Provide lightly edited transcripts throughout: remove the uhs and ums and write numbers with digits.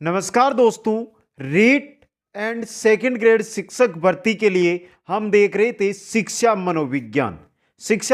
नमस्कार दोस्तों। REET and second grade शिक्षक भर्ती के लिए हम देख रहे थे शिक्षा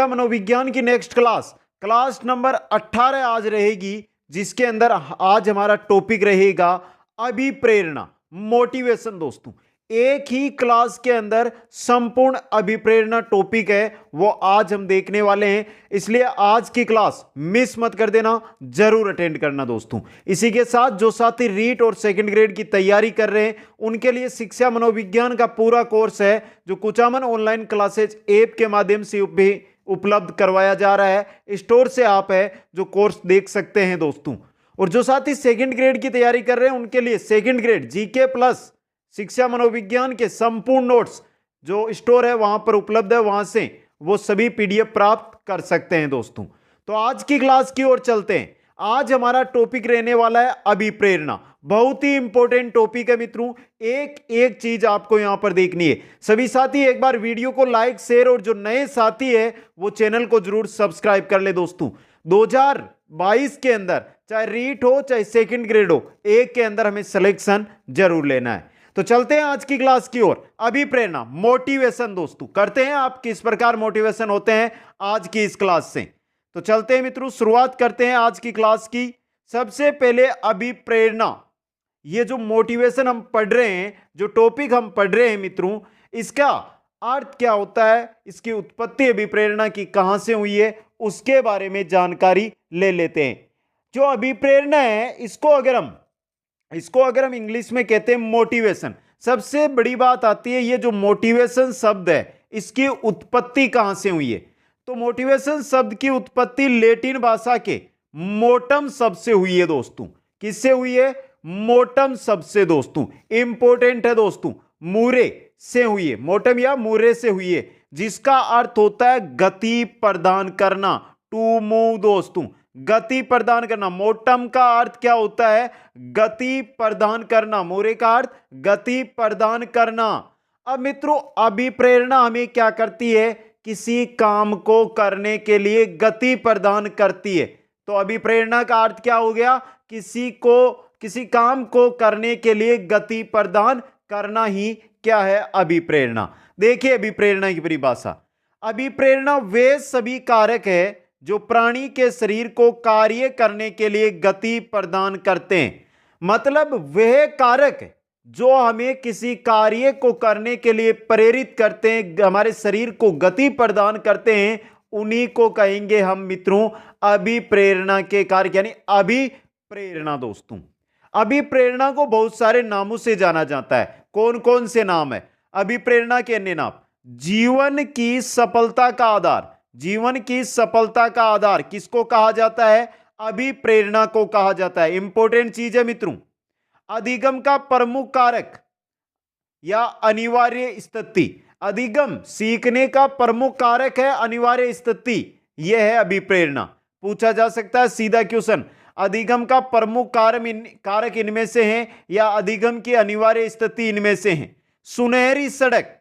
मनोविज्ञान की नेक्स्ट क्लास नंबर 18 आज रहेगी, जिसके अंदर आज हमारा टॉपिक रहेगा अभिप्रेरणा, मोटिवेशन। दोस्तों, एक ही क्लास के अंदर संपूर्ण अभिप्रेरणा टॉपिक है, वो आज हम देखने वाले हैं। इसलिए आज की क्लास मिस मत कर देना, जरूर अटेंड करना दोस्तों। इसी के साथ जो साथी रीट और सेकंड ग्रेड की तैयारी कर रहे हैं, उनके लिए शिक्षा मनोविज्ञान का पूरा कोर्स है, जो कुचामन ऑनलाइन क्लासेज ऐप के माध्यम से भी उपलब्ध करवाया जा रहा है। स्टोर से आप है जो कोर्स देख सकते हैं दोस्तों। और जो साथी सेकंड ग्रेड की तैयारी कर रहे हैं, उनके लिए सेकंड ग्रेड जीके प्लस शिक्षा मनोविज्ञान के संपूर्ण नोट्स जो स्टोर है वहां पर उपलब्ध है, वहां से वो सभी पीडीएफ प्राप्त कर सकते हैं दोस्तों। तो आज की क्लास की ओर चलते हैं। आज हमारा टॉपिक रहने वाला है अभिप्रेरणा। बहुत ही इंपॉर्टेंट टॉपिक है मित्रों, एक एक चीज आपको यहां पर देखनी है। सभी साथी एक बार वीडियो को लाइक शेयर, और जो नए साथी है वो चैनल को जरूर सब्सक्राइब कर ले दोस्तों। 2022 के अंदर चाहे रीट हो चाहे सेकंड ग्रेड हो, एक के अंदर हमें सिलेक्शन जरूर लेना है। तो चलते हैं आज की क्लास की ओर। अभिप्रेरणा, मोटिवेशन। दोस्तों, करते हैं आप किस प्रकार मोटिवेशन होते हैं आज की इस क्लास से। तो चलते हैं मित्रों, शुरुआत करते हैं आज की क्लास की। सबसे पहले अभिप्रेरणा, ये जो मोटिवेशन हम पढ़ रहे हैं, जो टॉपिक हम पढ़ रहे हैं मित्रों, इसका अर्थ क्या होता है, इसकी उत्पत्ति अभिप्रेरणा की कहां से हुई है, उसके बारे में जानकारी ले लेते हैं। जो अभिप्रेरणा है, इसको अगर हम इंग्लिश में कहते हैं मोटिवेशन। सबसे बड़ी बात आती है, ये जो मोटिवेशन शब्द है, इसकी उत्पत्ति कहां से हुई है। तो मोटिवेशन शब्द की उत्पत्ति लैटिन भाषा के मोटम शब्द से हुई है दोस्तों। किससे हुई है? मोटम शब्द से दोस्तों। इंपॉर्टेंट है दोस्तों, मूरे से हुई है, मोटम या मूरे से हुई है, जिसका अर्थ होता है गति प्रदान करना, टू मूव दोस्तों। गति प्रदान करना, मोटम का अर्थ क्या होता है? गति प्रदान करना। मोरे का अर्थ गति प्रदान करना। अब मित्रों, अभिप्रेरणा हमें क्या करती है? किसी काम को करने के लिए गति प्रदान करती है। तो अभिप्रेरणा का अर्थ क्या हो गया? किसी काम को करने के लिए गति प्रदान करना ही क्या है? अभिप्रेरणा। देखिए अभिप्रेरणा की परिभाषा। अभिप्रेरणा वे सभी कारक है जो प्राणी के शरीर को कार्य करने के लिए गति प्रदान करते हैं। मतलब वह कारक जो हमें किसी कार्य को करने के लिए प्रेरित करते हैं, हमारे शरीर को गति प्रदान करते हैं, उन्हीं को कहेंगे हम मित्रों अभिप्रेरणा के कारक, यानी अभिप्रेरणा दोस्तों। अभिप्रेरणा को बहुत सारे नामों से जाना जाता है। कौन कौन से नाम है अभिप्रेरणा के? अन्य नाम: जीवन की सफलता का आधार। जीवन की सफलता का आधार किसको कहा जाता है? अभिप्रेरणा को कहा जाता है। इंपॉर्टेंट चीज है मित्रों। अधिगम का प्रमुख कारक या अनिवार्य स्थिति। अधिगम, सीखने का प्रमुख कारक है अनिवार्य स्थिति, यह है अभिप्रेरणा। पूछा जा सकता है सीधा क्वेश्चन, अधिगम का प्रमुख कारक इनमें से है या अधिगम की अनिवार्य स्थिति इनमें से है? सुनहरी सड़क।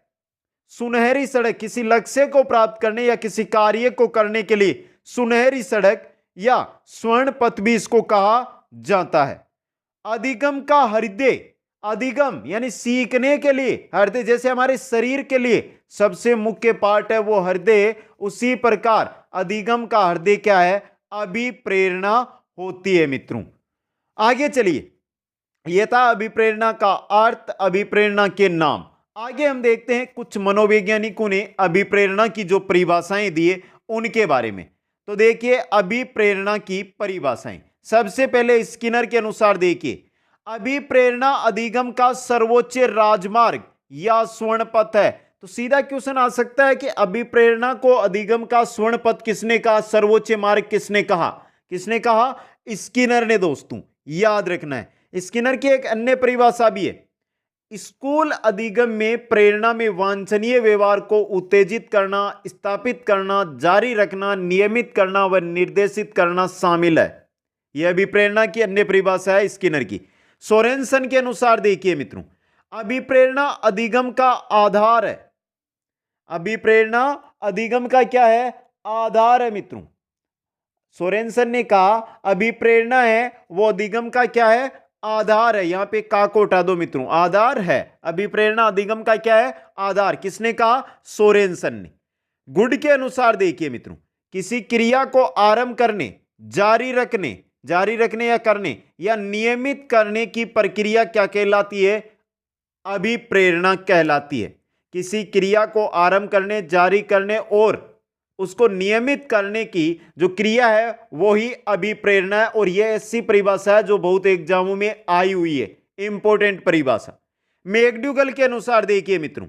सुनहरी सड़क किसी लक्ष्य को प्राप्त करने या किसी कार्य को करने के लिए सुनहरी सड़क या स्वर्ण पथ भी इसको कहा जाता है। अधिगम का हृदय। अधिगम यानी सीखने के लिए हृदय, जैसे हमारे शरीर के लिए सबसे मुख्य पार्ट है वो हृदय, उसी प्रकार अधिगम का हृदय क्या है? अभिप्रेरणा होती है मित्रों। आगे चलिए, यह था अभिप्रेरणा का अर्थ, अभिप्रेरणा के नाम। आगे हम देखते हैं कुछ मनोवैज्ञानिकों ने अभिप्रेरणा की जो परिभाषाएं दी है उनके बारे में। तो देखिए अभिप्रेरणा की परिभाषाएं। सबसे पहले स्किनर के अनुसार देखिए, अभिप्रेरणा अधिगम का सर्वोच्च राजमार्ग या स्वर्ण पथ है। तो सीधा क्वेश्चन आ सकता है कि अभिप्रेरणा को अधिगम का स्वर्ण पथ किसने कहा? सर्वोच्च मार्ग किसने कहा? किसने कहा? स्किनर ने दोस्तों, याद रखना है। स्किनर की एक अन्य परिभाषा भी है, स्कूल अधिगम में प्रेरणा में वांछनीय व्यवहार को उत्तेजित करना, स्थापित करना, जारी रखना, नियमित करना व निर्देशित करना शामिल है। यह अभिप्रेरणा की अन्य परिभाषा है स्किनर की। सोरेनसन के अनुसार देखिए मित्रों, अभिप्रेरणा अधिगम का आधार है। अभिप्रेरणा अधिगम का क्या है? आधार है मित्रों। सोरेनसन ने कहा अभिप्रेरणा है वो अधिगम का क्या है? आधार है। यहां पे का को हटा दो मित्रों, आधार है। अभिप्रेरणा अधिगम का क्या है? आधार। किसने कहा? सोरेनसन ने। गुड के अनुसार देखिए मित्रों, किसी क्रिया को आरंभ करने, जारी रखने या करने या नियमित करने की प्रक्रिया क्या कहलाती है? अभिप्रेरणा कहलाती है। किसी क्रिया को आरंभ करने, जारी करने और उसको नियमित करने की जो क्रिया है वो ही अभिप्रेरणा है। और यह ऐसी परिभाषा है जो बहुत एग्जामों में आई हुई है, इंपॉर्टेंट परिभाषा। मैकडूगल के अनुसार देखिए मित्रों,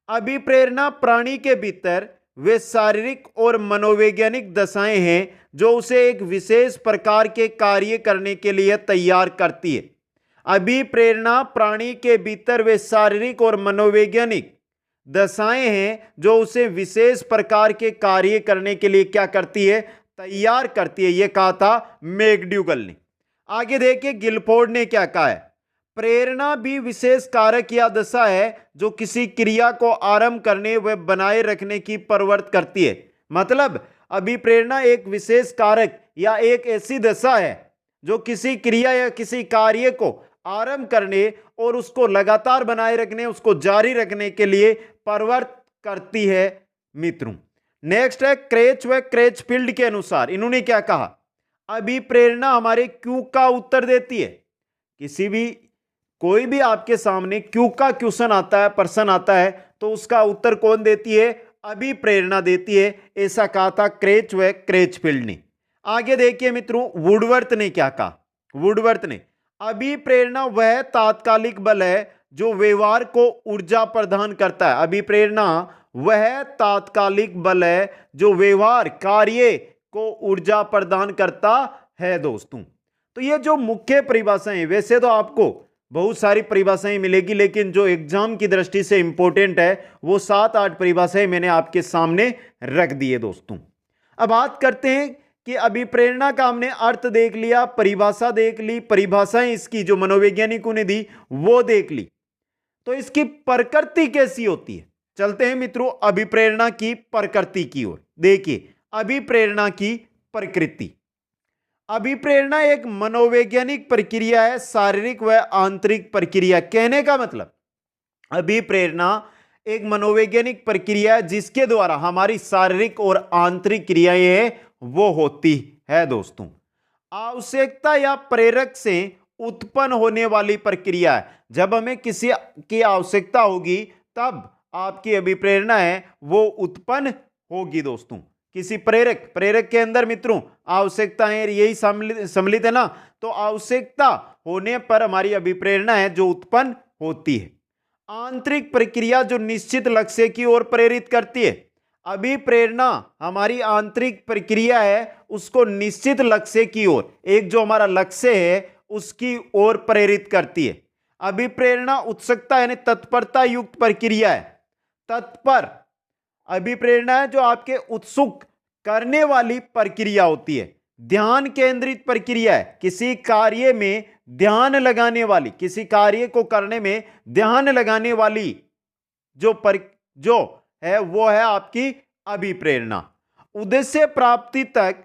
अभिप्रेरणा प्राणी के भीतर वे शारीरिक और मनोवैज्ञानिक दशाएं हैं जो उसे एक विशेष प्रकार के कार्य करने के लिए तैयार करती है। अभिप्रेरणा प्राणी के भीतर वे शारीरिक और मनोवैज्ञानिक दशाएं हैं जो उसे विशेष प्रकार के कार्य करने के लिए क्या करती है? तैयार करती है। यह कहा था मैकडूगल ने। आगे देखिए गिलफोर्ड ने क्या कहा है? प्रेरणा भी विशेष कारक या दशा है जो किसी क्रिया को आरंभ करने व बनाए रखने की प्रवृत्ति करती है। मतलब अभिप्रेरणा एक विशेष कारक या एक ऐसी दशा है जो किसी क्रिया या किसी कार्य को आरंभ करने और उसको लगातार बनाए रखने, उसको जारी रखने के लिए प्रवृत्त करती है मित्रों। नेक्स्ट है क्रेच व क्रेचफील्ड के अनुसार इन्होंने क्या कहा? अभिप्रेरणा हमारे क्यों का उत्तर देती है। किसी भी कोई भी आपके सामने क्यों का क्वेश्चन आता है, प्रश्न आता है, तो उसका उत्तर कौन देती है? अभिप्रेरणा देती है। ऐसा कहा था क्रेच व क्रेचफील्ड ने। आगे देखिए मित्रों, वुडवर्थ ने क्या कहा? वुडवर्थ ने अभिप्रेरणा वह तात्कालिक बल है जो व्यवहार को ऊर्जा प्रदान करता है। अभिप्रेरणा वह तात्कालिक बल है जो व्यवहार कार्य को ऊर्जा प्रदान करता है दोस्तों। तो ये जो मुख्य परिभाषाएं, वैसे तो आपको बहुत सारी परिभाषाएं मिलेगी, लेकिन जो एग्जाम की दृष्टि से इंपॉर्टेंट है वो 7-8 परिभाषाएं मैंने आपके सामने रख दी है दोस्तों। अब बात करते हैं कि अभिप्रेरणा का हमने अर्थ देख लिया, परिभाषा देख ली, परिभाषाएं इसकी जो मनोवैज्ञानिकों ने दी वो देख ली। तो इसकी प्रकृति कैसी होती है? चलते हैं मित्रों अभिप्रेरणा की प्रकृति की ओर। देखिए अभिप्रेरणा की प्रकृति। अभिप्रेरणा एक मनोवैज्ञानिक प्रक्रिया है, शारीरिक व आंतरिक प्रक्रिया। कहने का मतलब अभिप्रेरणा एक मनोवैज्ञानिक प्रक्रिया है जिसके द्वारा हमारी शारीरिक और आंतरिक क्रियाएं हैं वो होती है दोस्तों। आवश्यकता या प्रेरक से उत्पन्न होने वाली प्रक्रिया है। जब हमें किसी की आवश्यकता होगी तब आपकी अभिप्रेरणा है वो उत्पन्न होगी दोस्तों। किसी प्रेरक के अंदर मित्रों आवश्यकताएं यही सम्मिलित है ना, तो आवश्यकता होने पर हमारी अभिप्रेरणा है जो उत्पन्न होती है। आंतरिक प्रक्रिया जो निश्चित लक्ष्य की ओर प्रेरित करती है। अभिप्रेरणा हमारी आंतरिक प्रक्रिया है उसको निश्चित लक्ष्य की ओर, एक जो हमारा लक्ष्य है उसकी ओर प्रेरित करती है। अभिप्रेरणा उत्सुकता यानी तत्परता युक्त प्रक्रिया है। तत्पर अभिप्रेरणा है जो आपके उत्सुक करने वाली प्रक्रिया होती है। ध्यान केंद्रित प्रक्रिया है, किसी कार्य में ध्यान लगाने वाली, किसी कार्य को करने में ध्यान लगाने वाली जो है वो है आपकी अभिप्रेरणा। उद्देश्य प्राप्ति तक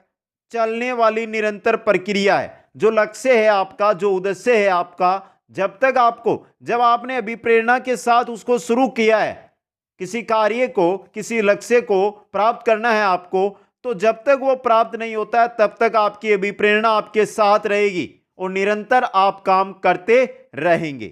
चलने वाली निरंतर प्रक्रिया है। जो लक्ष्य है आपका, जो उद्देश्य है आपका, जब आपने अभिप्रेरणा के साथ उसको शुरू किया है, किसी कार्य को, किसी लक्ष्य को प्राप्त करना है आपको, तो जब तक वो प्राप्त नहीं होता है तब तक आपकी अभिप्रेरणा आपके साथ रहेगी और निरंतर आप काम करते रहेंगे।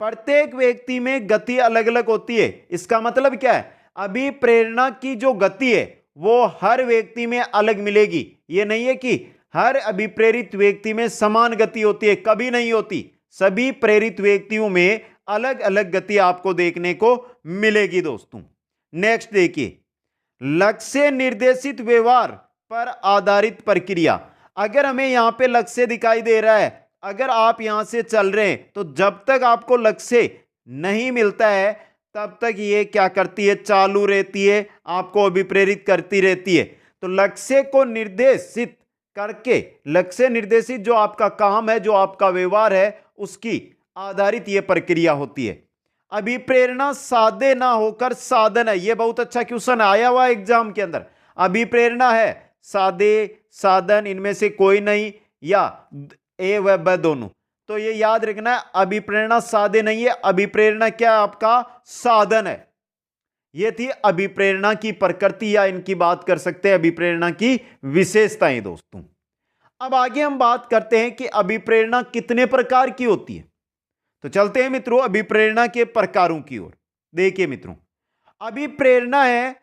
प्रत्येक व्यक्ति में गति अलग अलग होती है। इसका मतलब क्या है? अभिप्रेरणा की जो गति है वो हर व्यक्ति में अलग मिलेगी। ये नहीं है कि हर अभिप्रेरित व्यक्ति में समान गति होती है, कभी नहीं होती। सभी प्रेरित व्यक्तियों में अलग अलग गति आपको देखने को मिलेगी दोस्तों। नेक्स्ट देखिए, लक्ष्य निर्देशित व्यवहार पर आधारित प्रक्रिया। अगर हमें यहां पे लक्ष्य दिखाई दे रहा है, अगर आप यहां से चल रहे हैं, तो जब तक आपको लक्ष्य नहीं मिलता है तब तक ये क्या करती है? चालू रहती है, आपको अभिप्रेरित करती रहती है। तो लक्ष्य को निर्देशित करके, लक्ष्य निर्देशित जो आपका काम है, जो आपका व्यवहार है, उसकी आधारित ये प्रक्रिया होती है। अभिप्रेरणा साध्य ना होकर साधन है। ये बहुत अच्छा क्वेश्चन आया हुआ एग्जाम के अंदर। अभिप्रेरणा है साध्य, साधन, इनमें से कोई नहीं, या ए व ब दोनों। तो ये याद रखना है, अभिप्रेरणा साधन नहीं है, अभिप्रेरणा क्या है? आपका साधन है। ये थी अभिप्रेरणा की प्रकृति, या इनकी बात कर सकते हैं अभिप्रेरणा की विशेषताएं दोस्तों। अब आगे हम बात करते हैं कि अभिप्रेरणा कितने प्रकार की होती है। तो चलते हैं मित्रों अभिप्रेरणा के प्रकारों की ओर। देखिए मित्रों, अभिप्रेरणा है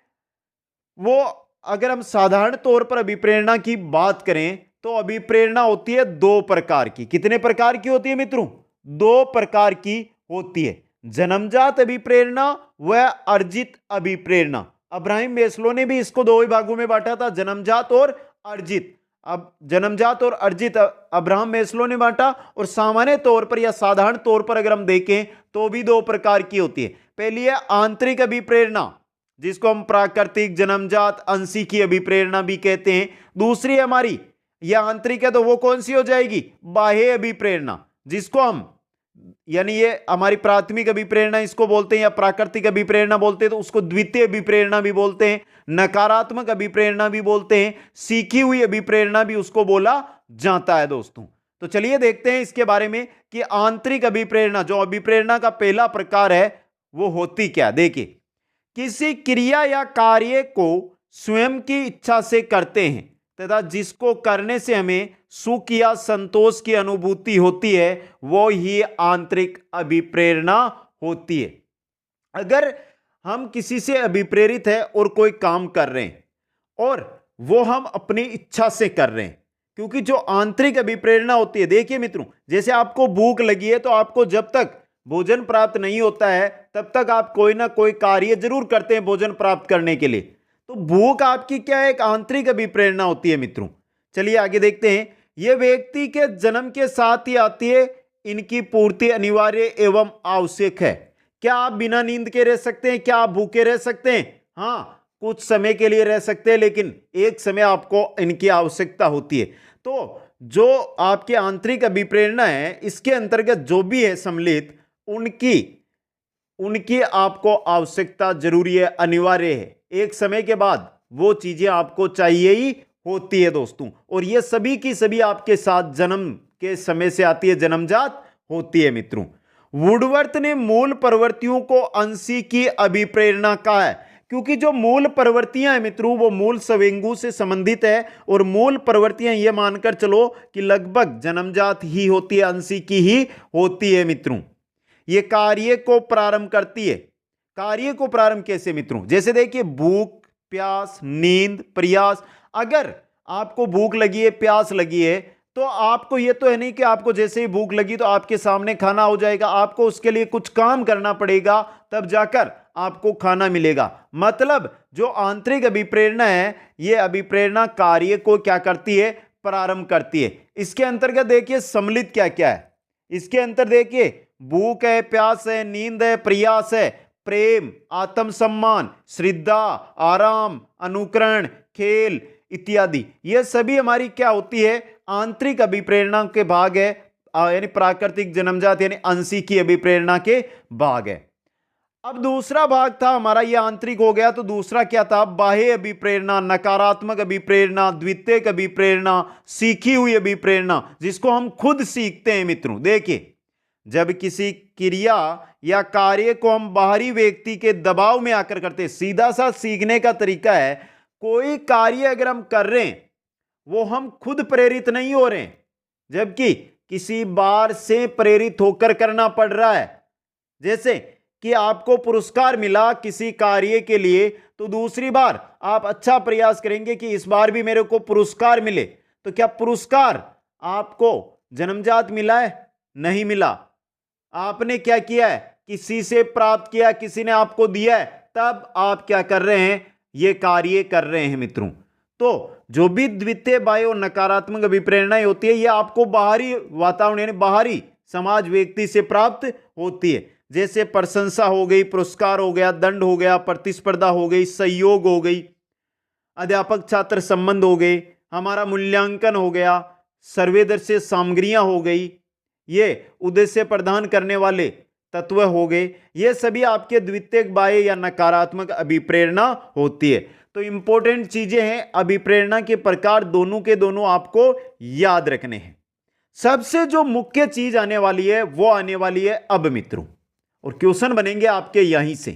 वो, अगर हम साधारण तौर पर अभिप्रेरणा की बात करें तो अभिप्रेरणा होती है दो प्रकार की। कितने प्रकार की होती है मित्रों? दो प्रकार की होती है, जन्मजात अभिप्रेरणा व अर्जित अभिप्रेरणा। अब्राहम मेस्लो ने भी इसको दो भागों में बांटा था, जन्मजात और अर्जित। अब जन्मजात और अर्जित अब्राहम मेस्लो ने बांटा, और सामान्य तौर पर या साधारण तौर पर अगर हम देखें तो भी दो प्रकार की होती है। पहली है आंतरिक अभिप्रेरणा, जिसको हम प्राकृतिक, जन्मजात, अंशिकी अभिप्रेरणा भी कहते हैं। दूसरी हमारी यह आंतरिक है तो वो कौन सी हो जाएगी? बाह्य अभिप्रेरणा, जिसको हम, यानी ये हमारी प्राथमिक अभिप्रेरणा इसको बोलते हैं, या प्राकृतिक अभिप्रेरणा बोलते हैं, तो उसको द्वितीय अभिप्रेरणा भी बोलते हैं, नकारात्मक अभिप्रेरणा भी बोलते हैं, सीखी हुई अभिप्रेरणा भी उसको बोला जाता है दोस्तों। तो चलिए देखते हैं इसके बारे में कि आंतरिक अभिप्रेरणा, जो अभिप्रेरणा का पहला प्रकार है, वो होती क्या। देखिए, किसी क्रिया या कार्य को स्वयं की इच्छा से करते हैं तथा जिसको करने से हमें सुख या संतोष की अनुभूति होती है, वो ही आंतरिक अभिप्रेरणा होती है। अगर हम किसी से अभिप्रेरित है और कोई काम कर रहे हैं और वो हम अपनी इच्छा से कर रहे हैं, क्योंकि जो आंतरिक अभिप्रेरणा होती है, देखिए मित्रों, जैसे आपको भूख लगी है तो आपको जब तक भोजन प्राप्त नहीं होता है तब तक आप कोई ना कोई कार्य जरूर करते हैं भोजन प्राप्त करने के लिए। तो भूख आपकी क्या है? एक आंतरिक अभिप्रेरणा होती है मित्रों। चलिए आगे देखते हैं। यह व्यक्ति के जन्म के साथ ही आती है, इनकी पूर्ति अनिवार्य एवं आवश्यक है। क्या आप बिना नींद के रह सकते हैं? क्या आप भूखे रह सकते हैं? हाँ, कुछ समय के लिए रह सकते हैं, लेकिन एक समय आपको इनकी आवश्यकता होती है। तो जो आपकी आंतरिक अभिप्रेरणा है, इसके अंतर्गत जो भी है सम्मिलित, उनकी आपको आवश्यकता जरूरी है, अनिवार्य है। एक समय के बाद वो चीजें आपको चाहिए ही होती है दोस्तों, और ये सभी की सभी आपके साथ जन्म के समय से आती है, जन्मजात होती है मित्रों। वुडवर्थ ने मूल प्रवृत्तियों को अंशिकी अभिप्रेरणा कहा है, क्योंकि जो मूल प्रवृत्तियां हैं मित्रों, वो मूल स्वयंभू से संबंधित है, और मूल प्रवृत्तियां ये मानकर चलो कि लगभग जन्मजात ही होती है, अंशिकी ही होती है मित्रों। ये कार्य को प्रारंभ करती है। कार्य को प्रारंभ कैसे मित्रों? जैसे देखिए, भूख, प्यास, नींद, प्रयास। अगर आपको भूख लगी है, प्यास लगी है, तो आपको ये तो है नहीं कि आपको जैसे ही भूख लगी तो आपके सामने खाना हो जाएगा। आपको उसके लिए कुछ काम करना पड़ेगा, तब जाकर आपको खाना मिलेगा। मतलब जो आंतरिक अभिप्रेरणा है, ये अभिप्रेरणा कार्य को क्या करती है? प्रारंभ करती है। इसके अंतर्गत देखिए सम्मिलित क्या क्या है। इसके अंतर देखिए, भूख है, प्यास है, नींद है, प्रयास है, प्रेम, आत्मसम्मान, श्रद्धा, आराम, अनुकरण, खेल इत्यादि, ये सभी हमारी क्या होती है? आंतरिक अभिप्रेरणा के भाग है, यानी प्राकृतिक, जन्मजात यानी अंशिकी अभिप्रेरणा के भाग है। अब दूसरा भाग था हमारा, ये आंतरिक हो गया, तो दूसरा क्या था? बाह्य अभिप्रेरणा, नकारात्मक अभिप्रेरणा, द्वितीयक अभिप्रेरणा, सीखी हुई अभिप्रेरणा, जिसको हम खुद सीखते हैं मित्रों। देखिए, जब किसी क्रिया या कार्य को हम बाहरी व्यक्ति के दबाव में आकर करते हैं, सीधा सा सीखने का तरीका है, कोई कार्य अगर हम कर रहे हैं वो हम खुद प्रेरित नहीं हो रहे हैं, जबकि किसी बार से प्रेरित होकर करना पड़ रहा है। जैसे कि आपको पुरस्कार मिला किसी कार्य के लिए, तो दूसरी बार आप अच्छा प्रयास करेंगे कि इस बार भी मेरे को पुरस्कार मिले। तो क्या पुरस्कार आपको जन्मजात मिला है? नहीं मिला। आपने क्या किया है? किसी से प्राप्त किया, किसी ने आपको दिया है, तब आप क्या कर रहे हैं? ये कार्य कर रहे हैं मित्रों। तो जो भी द्वितीय, बाह्य और नकारात्मक अभिप्रेरणाएं होती है, ये आपको बाहरी वातावरण यानी बाहरी समाज, व्यक्ति से प्राप्त होती है। जैसे प्रशंसा हो गई, पुरस्कार हो गया, दंड हो गया, प्रतिस्पर्धा हो गई, सहयोग हो गई, अध्यापक छात्र संबंध हो गए, हमारा मूल्यांकन हो गया, सर्वेदर्शी सामग्रियां हो गई, ये उद्देश्य प्रदान करने वाले तत्व हो गए। ये सभी आपके द्वितीयक, बाह्य या नकारात्मक अभिप्रेरणा होती है। तो इंपॉर्टेंट चीजें हैं, अभिप्रेरणा के प्रकार दोनों के दोनों आपको याद रखने हैं। सबसे जो मुख्य चीज आने वाली है वो आने वाली है अब मित्रों, और क्वेश्चन बनेंगे आपके यहीं से।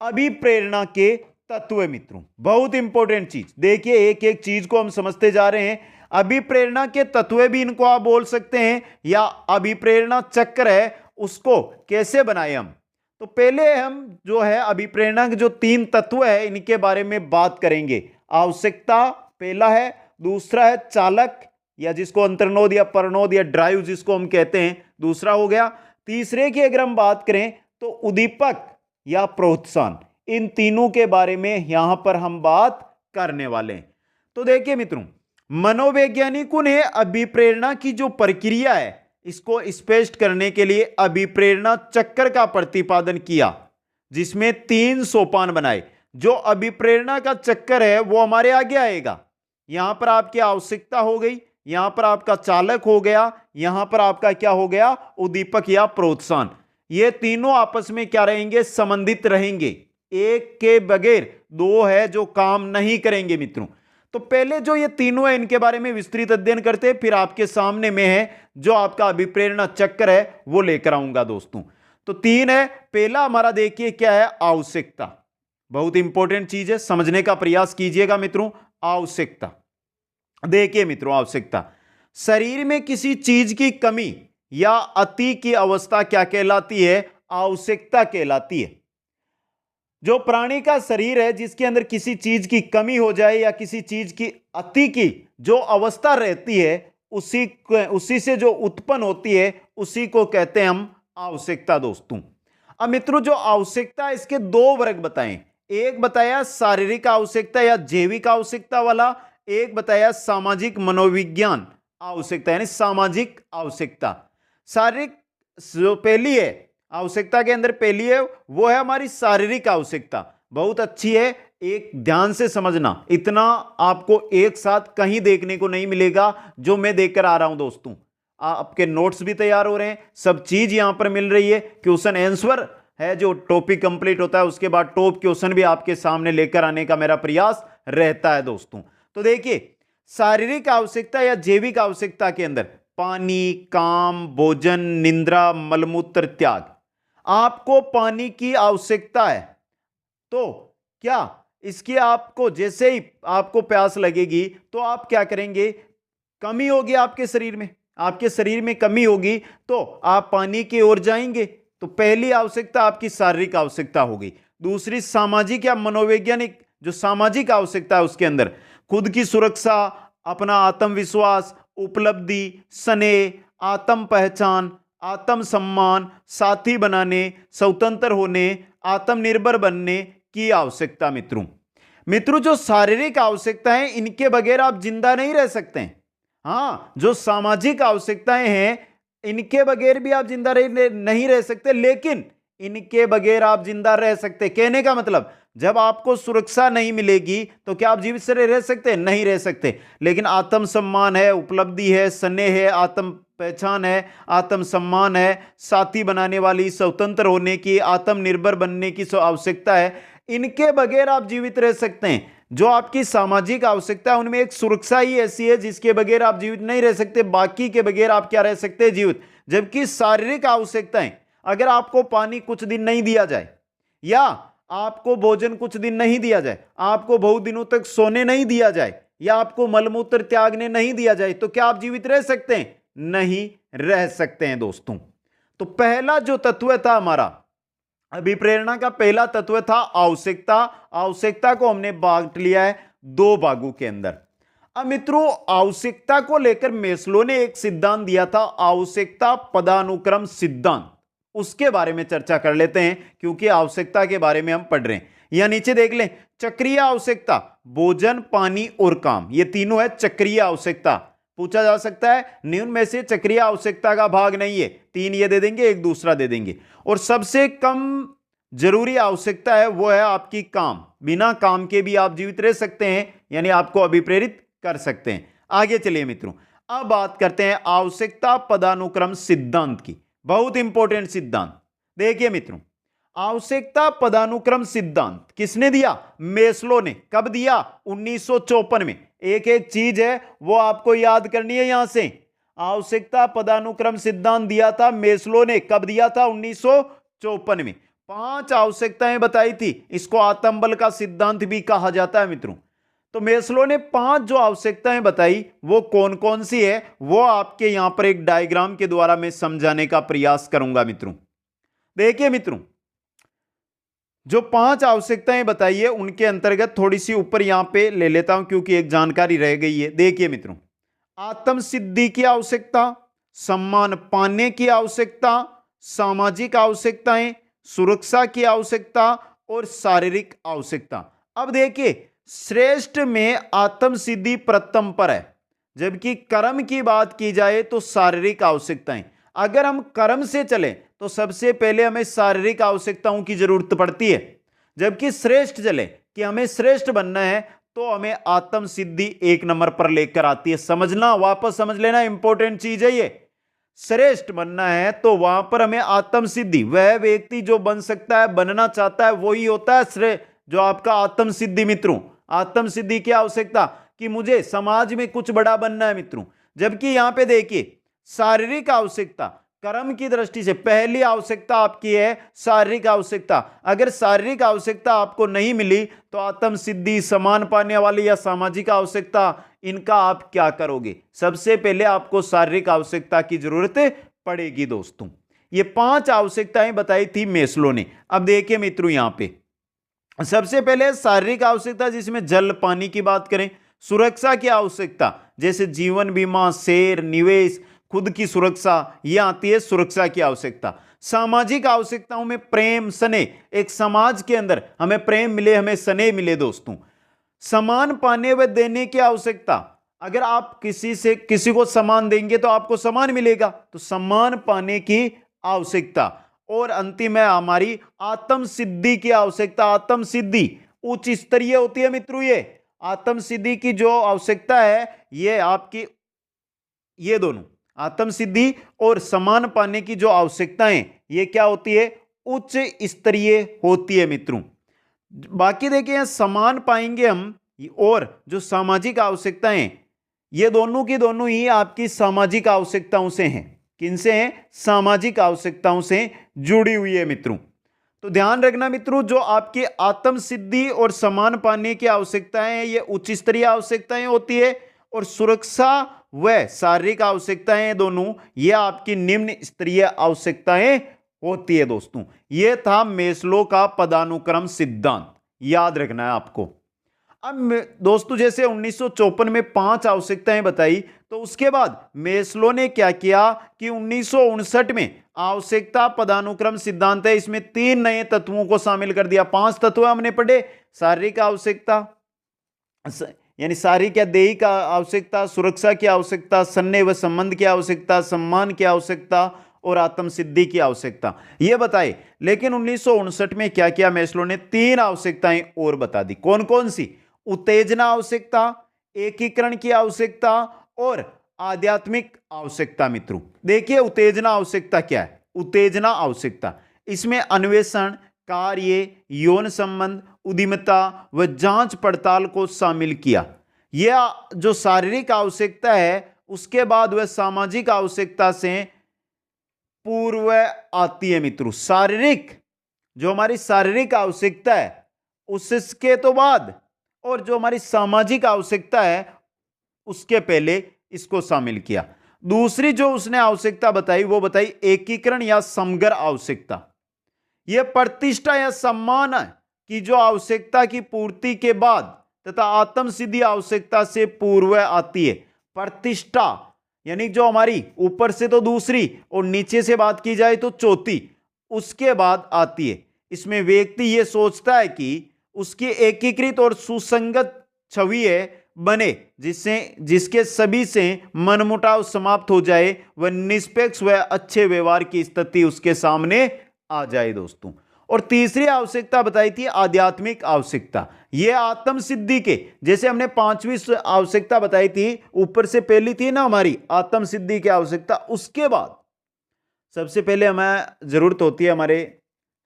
अभिप्रेरणा के तत्व मित्रों, बहुत इंपॉर्टेंट चीज। देखिए एक एक चीज को हम समझते जा रहे हैं। अभिप्रेरणा के तत्व भी इनको आप बोल सकते हैं, या अभिप्रेरणा चक्र है उसको कैसे बनाए हम। तो पहले हम जो है अभिप्रेरणा के जो 3 तत्व है इनके बारे में बात करेंगे। आवश्यकता पहला है, दूसरा है चालक या जिसको अंतर्नोद या परनोद या ड्राइव जिसको हम कहते हैं, दूसरा हो गया। तीसरे की अगर हम बात करें तो उद्दीपक या प्रोत्साहन। इन तीनों के बारे में यहां पर हम बात करने वाले हैं। तो देखिए मित्रों, मनोवैज्ञानिकों ने अभिप्रेरणा की जो प्रक्रिया है इसको स्पष्ट करने के लिए अभिप्रेरणा चक्र का प्रतिपादन किया, जिसमें 3 सोपान बनाए। जो अभिप्रेरणा का चक्र है वो हमारे आगे आएगा। यहां पर आपकी आवश्यकता हो गई, यहां पर आपका चालक हो गया, यहां पर आपका क्या हो गया, उद्दीपक या प्रोत्साहन। ये तीनों आपस में क्या रहेंगे, संबंधित रहेंगे। एक के बगैर दो है जो काम नहीं करेंगे मित्रों। तो पहले जो ये तीनों है इनके बारे में विस्तृत अध्ययन करते हैं, फिर आपके सामने में है जो आपका अभिप्रेरणा चक्र है वो लेकर आऊंगा दोस्तों। तो 3 है। पहला हमारा देखिए क्या है, आवश्यकता। बहुत इंपॉर्टेंट चीज है, समझने का प्रयास कीजिएगा मित्रों। आवश्यकता, देखिए मित्रों, आवश्यकता शरीर में किसी चीज की कमी या अति की अवस्था क्या कहलाती है, आवश्यकता कहलाती है। जो प्राणी का शरीर है जिसके अंदर किसी चीज की कमी हो जाए या किसी चीज की अति की जो अवस्था रहती है उसी से जो उत्पन्न होती है उसी को कहते हैं हम आवश्यकता दोस्तों। अब मित्रों जो आवश्यकता है इसके 2 वर्ग बताएं। एक बताया शारीरिक आवश्यकता या जैविक आवश्यकता वाला, एक बताया सामाजिक मनोविज्ञान आवश्यकता यानी सामाजिक आवश्यकता। शारीरिक जो पहली है आवश्यकता के अंदर पहली है वो है हमारी शारीरिक आवश्यकता। बहुत अच्छी है, एक ध्यान से समझना, इतना आपको एक साथ कहीं देखने को नहीं मिलेगा जो मैं देकर आ रहा हूं दोस्तों। आपके नोट्स भी तैयार हो रहे हैं, सब चीज यहां पर मिल रही है। क्वेश्चन आंसर है जो टॉपिक कंप्लीट होता है उसके बाद टॉप क्वेश्चन भी आपके सामने लेकर आने का मेरा प्रयास रहता है दोस्तों। तो देखिए शारीरिक आवश्यकता या जैविक आवश्यकता के अंदर पानी, काम, भोजन, निद्रा, मलमूत्र त्याग। आपको पानी की आवश्यकता है तो क्या इसकी आपको जैसे ही आपको प्यास लगेगी तो आप क्या करेंगे, कमी होगी आपके शरीर में, आपके शरीर में कमी होगी तो आप पानी की ओर जाएंगे। तो पहली आवश्यकता आपकी शारीरिक आवश्यकता होगी। दूसरी सामाजिक या मनोवैज्ञानिक जो सामाजिक आवश्यकता है उसके अंदर खुद की सुरक्षा, अपना आत्मविश्वास, उपलब्धि, स्नेह, आत्म पहचान, आत्म सम्मान, साथी बनाने, स्वतंत्र होने, आत्मनिर्भर बनने की आवश्यकता। मित्रों जो शारीरिक आवश्यकताएं इनके बगैर आप जिंदा नहीं रह सकते हैं। हाँ, जो सामाजिक आवश्यकताएं हैं इनके बगैर भी आप जिंदा नहीं रह सकते, लेकिन इनके बगैर आप जिंदा रह सकते। कहने का मतलब जब आपको सुरक्षा नहीं मिलेगी तो क्या आप जीवित से रह सकते हैं, नहीं रह सकते। लेकिन आत्म सम्मान है, उपलब्धि है, स्नेह है, आत्म पहचान है, आत्म सम्मान है, साथी बनाने वाली, स्वतंत्र होने की, आत्मनिर्भर बनने की आवश्यकता है, इनके बगैर आप जीवित रह सकते हैं। जो आपकी सामाजिक आवश्यकता है उनमें एक सुरक्षा ही ऐसी है जिसके बगैर आप जीवित नहीं रह सकते, बाकी के बगैर आप क्या रह सकते हैं, जीवित। जबकि शारीरिक आवश्यकताएं, अगर आपको पानी कुछ दिन नहीं दिया जाए या आपको भोजन कुछ दिन नहीं दिया जाए, आपको बहुत दिनों तक सोने नहीं दिया जाए या आपको मलमूत्र त्यागने नहीं दिया जाए तो क्या आप जीवित रह सकते हैं, नहीं रह सकते हैं दोस्तों। तो पहला जो तत्व था हमारा अभिप्रेरणा का पहला तत्व था आवश्यकता। आवश्यकता को हमने बांट लिया है 2 भागों के अंदर। अब मित्रों आवश्यकता को लेकर मेस्लो ने एक सिद्धांत दिया था, आवश्यकता पदानुक्रम सिद्धांत। उसके बारे में चर्चा कर लेते हैं क्योंकि आवश्यकता के बारे में हम पढ़ रहे हैं। यहां नीचे देख लें, चक्रीय आवश्यकता, भोजन, पानी और काम, ये तीनों है चक्रीय आवश्यकता। पूछा जा सकता है निम्न में से चक्रीय आवश्यकता का भाग नहीं है, 3 ये दे देंगे, एक दूसरा दे देंगे। और सबसे कम जरूरी आवश्यकता है वो है आपकी काम। बिना काम के भी आप जीवित रह सकते हैं, यानी आपको अभिप्रेरित कर सकते हैं। आगे चलिए मित्रों, अब बात करते हैं आवश्यकता पदानुक्रम सिद्धांत की। बहुत इंपॉर्टेंट सिद्धांत। देखिए मित्रों, आवश्यकता पदानुक्रम सिद्धांत किसने दिया, मेस्लो ने। कब दिया, 1954 में। एक एक चीज है वो आपको याद करनी है यहां से। आवश्यकता पदानुक्रम सिद्धांत दिया था मेस्लो ने। कब दिया था? 1954 में। 5 आवश्यकताएं बताई थी। इसको आत्मबल का सिद्धांत भी कहा जाता है मित्रों। तो मेस्लो ने 5 जो आवश्यकताएं बताई वो कौन कौन सी है, वो आपके यहां पर एक डायग्राम के द्वारा मैं समझाने का प्रयास करूंगा मित्रों। देखिए मित्रों, जो 5 आवश्यकताएं बताई है उनके अंतर्गत थोड़ी सी ऊपर यहां पे ले लेता हूं क्योंकि एक जानकारी रह गई है। देखिए मित्रों, आत्म सिद्धि की आवश्यकता, सम्मान पाने की आवश्यकता, सामाजिक आवश्यकताएं, सुरक्षा की आवश्यकता और शारीरिक आवश्यकता। अब देखिए, श्रेष्ठ में आत्म सिद्धि प्रथम पर है, जबकि कर्म की बात की जाए तो शारीरिक आवश्यकताएं। अगर हम कर्म से चलें तो सबसे पहले हमें शारीरिक आवश्यकताओं की जरूरत पड़ती है, जबकि श्रेष्ठ चले कि हमें श्रेष्ठ बनना है तो हमें आत्म सिद्धि 1 नंबर पर लेकर आती है। समझना, वापस समझ लेना, इंपॉर्टेंट चीज है ये। श्रेष्ठ बनना है तो वहां पर हमें आत्म सिद्धि, वह व्यक्ति जो बन सकता है, बनना चाहता है, वही होता है श्रेष्ठ, जो आपका आत्म सिद्धि मित्रों। आत्म सिद्धि की आवश्यकता कि मुझे समाज में कुछ बड़ा बनना है मित्रों। जबकि यहां पे देखिए, शारीरिक आवश्यकता, कर्म की दृष्टि से पहली आवश्यकता आपकी है शारीरिक आवश्यकता। अगर शारीरिक आवश्यकता आपको नहीं मिली तो आत्म सिद्धि, समान पाने वाली या सामाजिक आवश्यकता, इनका आप क्या करोगे? सबसे पहले आपको शारीरिक आवश्यकता की जरूरत पड़ेगी दोस्तों। ये 5 आवश्यकताएं बताई थी मेस्लो ने। अब देखिए मित्रों, यहां पे सबसे पहले शारीरिक आवश्यकता, जिसमें जल पानी की बात करें, सुरक्षा की आवश्यकता, जैसे जीवन बीमा, शेयर, निवेश, खुद की सुरक्षा, यह आती है सुरक्षा की आवश्यकता। सामाजिक आवश्यकताओं में प्रेम, स्नेह, एक समाज के अंदर हमें प्रेम मिले, हमें स्नेह मिले दोस्तों। सम्मान पाने व देने की आवश्यकता, अगर आप किसी को सम्मान देंगे तो आपको सम्मान मिलेगा, तो सम्मान पाने की आवश्यकता। और अंतिम है हमारी आत्म सिद्धि की आवश्यकता। आत्म सिद्धि उच्च स्तरीय होती है मित्रों। ये आत्म सिद्धि की जो आवश्यकता है, ये आपकी, ये दोनों आत्म सिद्धि और सम्मान पाने की जो आवश्यकताएं, ये क्या होती है? उच्च स्तरीय होती है मित्रों। बाकी देखिए, सम्मान पाएंगे हम, और जो सामाजिक आवश्यकताएं, ये दोनों की दोनों ही आपकी सामाजिक आवश्यकताओं से हैं। किनसे हैं? सामाजिक आवश्यकताओं से जुड़ी हुई है मित्रों। तो ध्यान रखना मित्रों, जो आपकी आत्म सिद्धि और सम्मान पाने की आवश्यकताएं हैं, ये उच्च स्तरीय आवश्यकताएं होती है, और सुरक्षा व शारीरिक आवश्यकताएं दोनों, ये आपकी निम्न स्तरीय आवश्यकताएं होती है दोस्तों। ये था मेस्लो का पदानुक्रम सिद्धांत, याद रखना है आपको। अब दोस्तों, जैसे 1954 में 5 आवश्यकताएं बताई, तो उसके बाद मेस्लो ने क्या किया कि 1959 में आवश्यकता पदानुक्रम सिद्धांत है, इसमें 3 नए तत्वों को शामिल कर दिया। 5 तत्व हमने पढ़े, शारीरिक आवश्यकता यानी शारीरिक या दैहिक आवश्यकता, सुरक्षा की आवश्यकता, स्नेह व संबंध की आवश्यकता, सम्मान की आवश्यकता और आत्म सिद्धि की आवश्यकता, ये बताए। लेकिन 1959 में क्या किया मेस्लो ने? 3 आवश्यकताएं और बता दी। कौन कौन सी? उत्तेजना आवश्यकता, एकीकरण की आवश्यकता और आध्यात्मिक आवश्यकता मित्रों। देखिए, उत्तेजना आवश्यकता क्या है? उत्तेजना आवश्यकता, इसमें अन्वेषण, कार्य, यौन संबंध, उद्यमिता व जांच पड़ताल को शामिल किया। यह जो शारीरिक आवश्यकता है, उसके बाद वह सामाजिक आवश्यकता से पूर्व आती है मित्रों। शारीरिक, जो हमारी शारीरिक आवश्यकता है, उसके तो बाद, और जो हमारी सामाजिक आवश्यकता है, उसके पहले इसको शामिल किया। दूसरी जो उसने आवश्यकता बताई, वो बताई एकीकरण या समग्र आवश्यकता। यह प्रतिष्ठा या सम्मान की जो आवश्यकता की पूर्ति के बाद तथा आत्म सिद्धि आवश्यकता से पूर्व आती है। प्रतिष्ठा यानी जो हमारी ऊपर से तो दूसरी और नीचे से बात की जाए तो चौथी, उसके बाद आती है। इसमें व्यक्ति यह सोचता है कि उसकी एकीकृत और सुसंगत छवि है बने, जिसके सभी से मनमुटाव समाप्त हो जाए, वह निष्पक्ष व अच्छे व्यवहार की स्थिति उसके सामने आ जाए दोस्तों। और तीसरी आवश्यकता बताई थी आध्यात्मिक आवश्यकता। यह आत्म सिद्धि के, जैसे हमने 5वीं आवश्यकता बताई थी, ऊपर से पहली थी ना हमारी आत्म सिद्धि की आवश्यकता, उसके बाद सबसे पहले हमें जरूरत होती है हमारे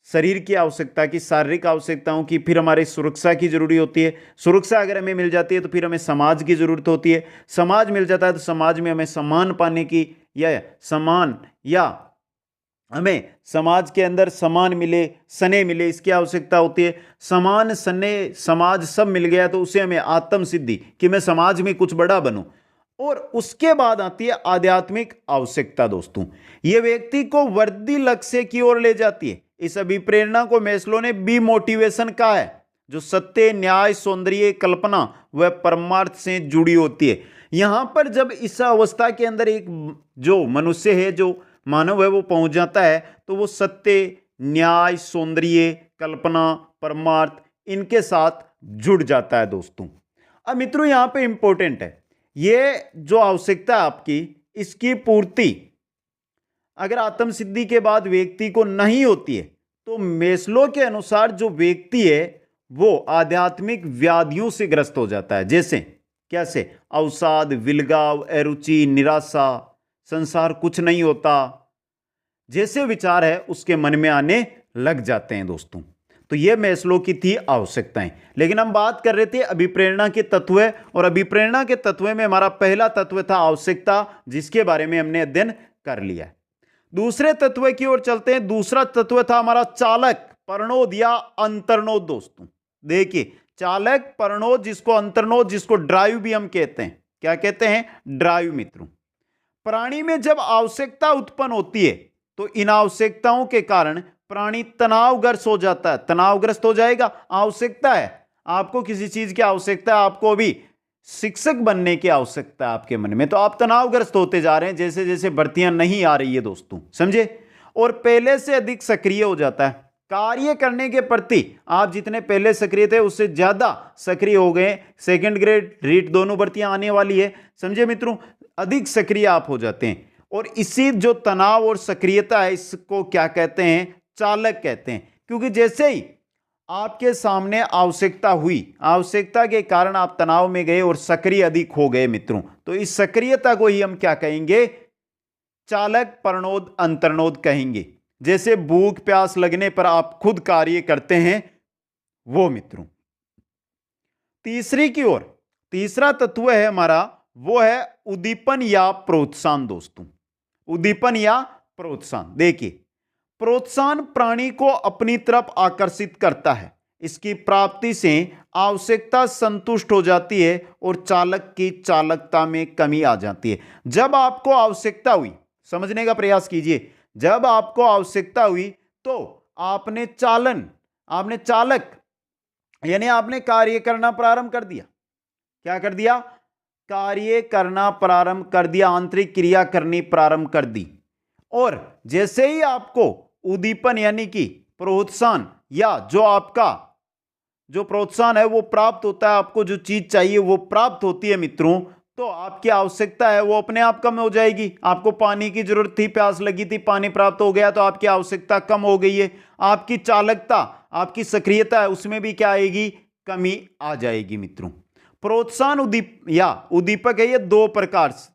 शरीर की आवश्यकता की, शारीरिक आवश्यकताओं की, फिर हमारी सुरक्षा की जरूरी होती है। सुरक्षा अगर हमें मिल जाती है तो फिर हमें समाज की जरूरत होती है। समाज मिल जाता है तो समाज में हमें सम्मान पाने की, या सम्मान, या हमें समाज के अंदर समान मिले, सने मिले, इसकी आवश्यकता होती है। समान, सने, समाज सब मिल गया तो उसे हमें आत्म सिद्धि, कि मैं समाज में कुछ बड़ा बनूं। और उसके बाद आती है आध्यात्मिक आवश्यकता दोस्तों। यह व्यक्ति को वर्दी लक्ष्य की ओर ले जाती है। इस अभिप्रेरणा को मैस्लो ने बी मोटिवेशन कहा है, जो सत्य, न्याय, सौंदर्य, कल्पना व परमार्थ से जुड़ी होती है। यहां पर जब इस अवस्था के अंदर एक जो मनुष्य है, जो मानव है, वो पहुंच जाता है तो वो सत्य, न्याय, सौंदर्य, कल्पना, परमार्थ इनके साथ जुड़ जाता है दोस्तों। अब मित्रों यहां पे इंपॉर्टेंट है, ये जो आवश्यकता है आपकी, इसकी पूर्ति अगर आत्म सिद्धि के बाद व्यक्ति को नहीं होती है तो मेस्लो के अनुसार जो व्यक्ति है वो आध्यात्मिक व्याधियों से ग्रस्त हो जाता है। जैसे कैसे? अवसाद, विलगाव, अरुचि, निराशा, संसार कुछ नहीं होता, जैसे विचार है उसके मन में आने लग जाते हैं दोस्तों। तो ये मेस्लो की थी आवश्यकताएं। लेकिन हम बात कर रहे थे अभिप्रेरणा के तत्व, और अभिप्रेरणा के तत्व में हमारा पहला तत्व था आवश्यकता, जिसके बारे में हमने अध्ययन कर लिया है। दूसरे तत्व की ओर चलते हैं। दूसरा तत्व था हमारा चालक, प्रणोद या अंतर्नोद दोस्तों। देखिए, चालक, प्रणोद, जिसको अंतर्नोद, जिसको ड्राइव भी हम कहते हैं। क्या कहते हैं? ड्राइव मित्रों। प्राणी में जब आवश्यकता उत्पन्न होती है तो इन आवश्यकताओं के कारण प्राणी तनावग्रस्त हो जाता है। तनावग्रस्त हो जाएगा। आवश्यकता है, आपको किसी चीज की आवश्यकता है, आपको अभी शिक्षक बनने की आवश्यकता है आपके मन में, तो आप तनावग्रस्त होते जा रहे हैं जैसे जैसे भर्तियां नहीं आ रही है दोस्तों, समझे। और पहले से अधिक सक्रिय हो जाता है। कार्य करने के प्रति आप जितने पहले सक्रिय थे उससे ज्यादा सक्रिय हो गए। सेकंड ग्रेड, रीट दोनों भर्तियां आने वाली है, समझे मित्रों। अधिक सक्रिय आप हो जाते हैं। और इसी जो तनाव और सक्रियता है, इसको क्या कहते हैं? चालक कहते हैं। क्योंकि जैसे ही आपके सामने आवश्यकता हुई, आवश्यकता के कारण आप तनाव में गए और सक्रिय अधिक हो गए मित्रों, तो इस सक्रियता को ही हम क्या कहेंगे? चालक, प्रणोद, अंतर्नोद कहेंगे। जैसे भूख प्यास लगने पर आप खुद कार्य करते हैं, वो मित्रों। तीसरी की ओर, तीसरा तत्व है हमारा, वो है उद्दीपन या प्रोत्साहन दोस्तों। उद्दीपन या प्रोत्साहन। देखिए, प्रोत्साहन प्राणी को अपनी तरफ आकर्षित करता है। इसकी प्राप्ति से आवश्यकता संतुष्ट हो जाती है और चालक की चालकता में कमी आ जाती है। जब आपको आवश्यकता हुई, समझने का प्रयास कीजिए, जब आपको आवश्यकता हुई तो आपने चालक यानी आपने कार्य करना प्रारंभ कर दिया। क्या कर दिया? कार्य करना प्रारंभ कर दिया, आंतरिक क्रिया करनी प्रारंभ कर दी। और जैसे ही आपको उद्दीपन यानी कि प्रोत्साहन, या जो आपका जो प्रोत्साहन है वो प्राप्त होता है, आपको जो चीज चाहिए वो प्राप्त होती है मित्रों, तो आपकी आवश्यकता है वो अपने आप कम हो जाएगी। आपको पानी की जरूरत थी, प्यास लगी थी, पानी प्राप्त हो गया तो आपकी आवश्यकता कम हो गई है। आपकी चालकता, आपकी सक्रियता है, उसमें भी क्या आएगी? कमी आ जाएगी मित्रों। प्रोत्साहन उद्दीपक है, ये दो प्रकार से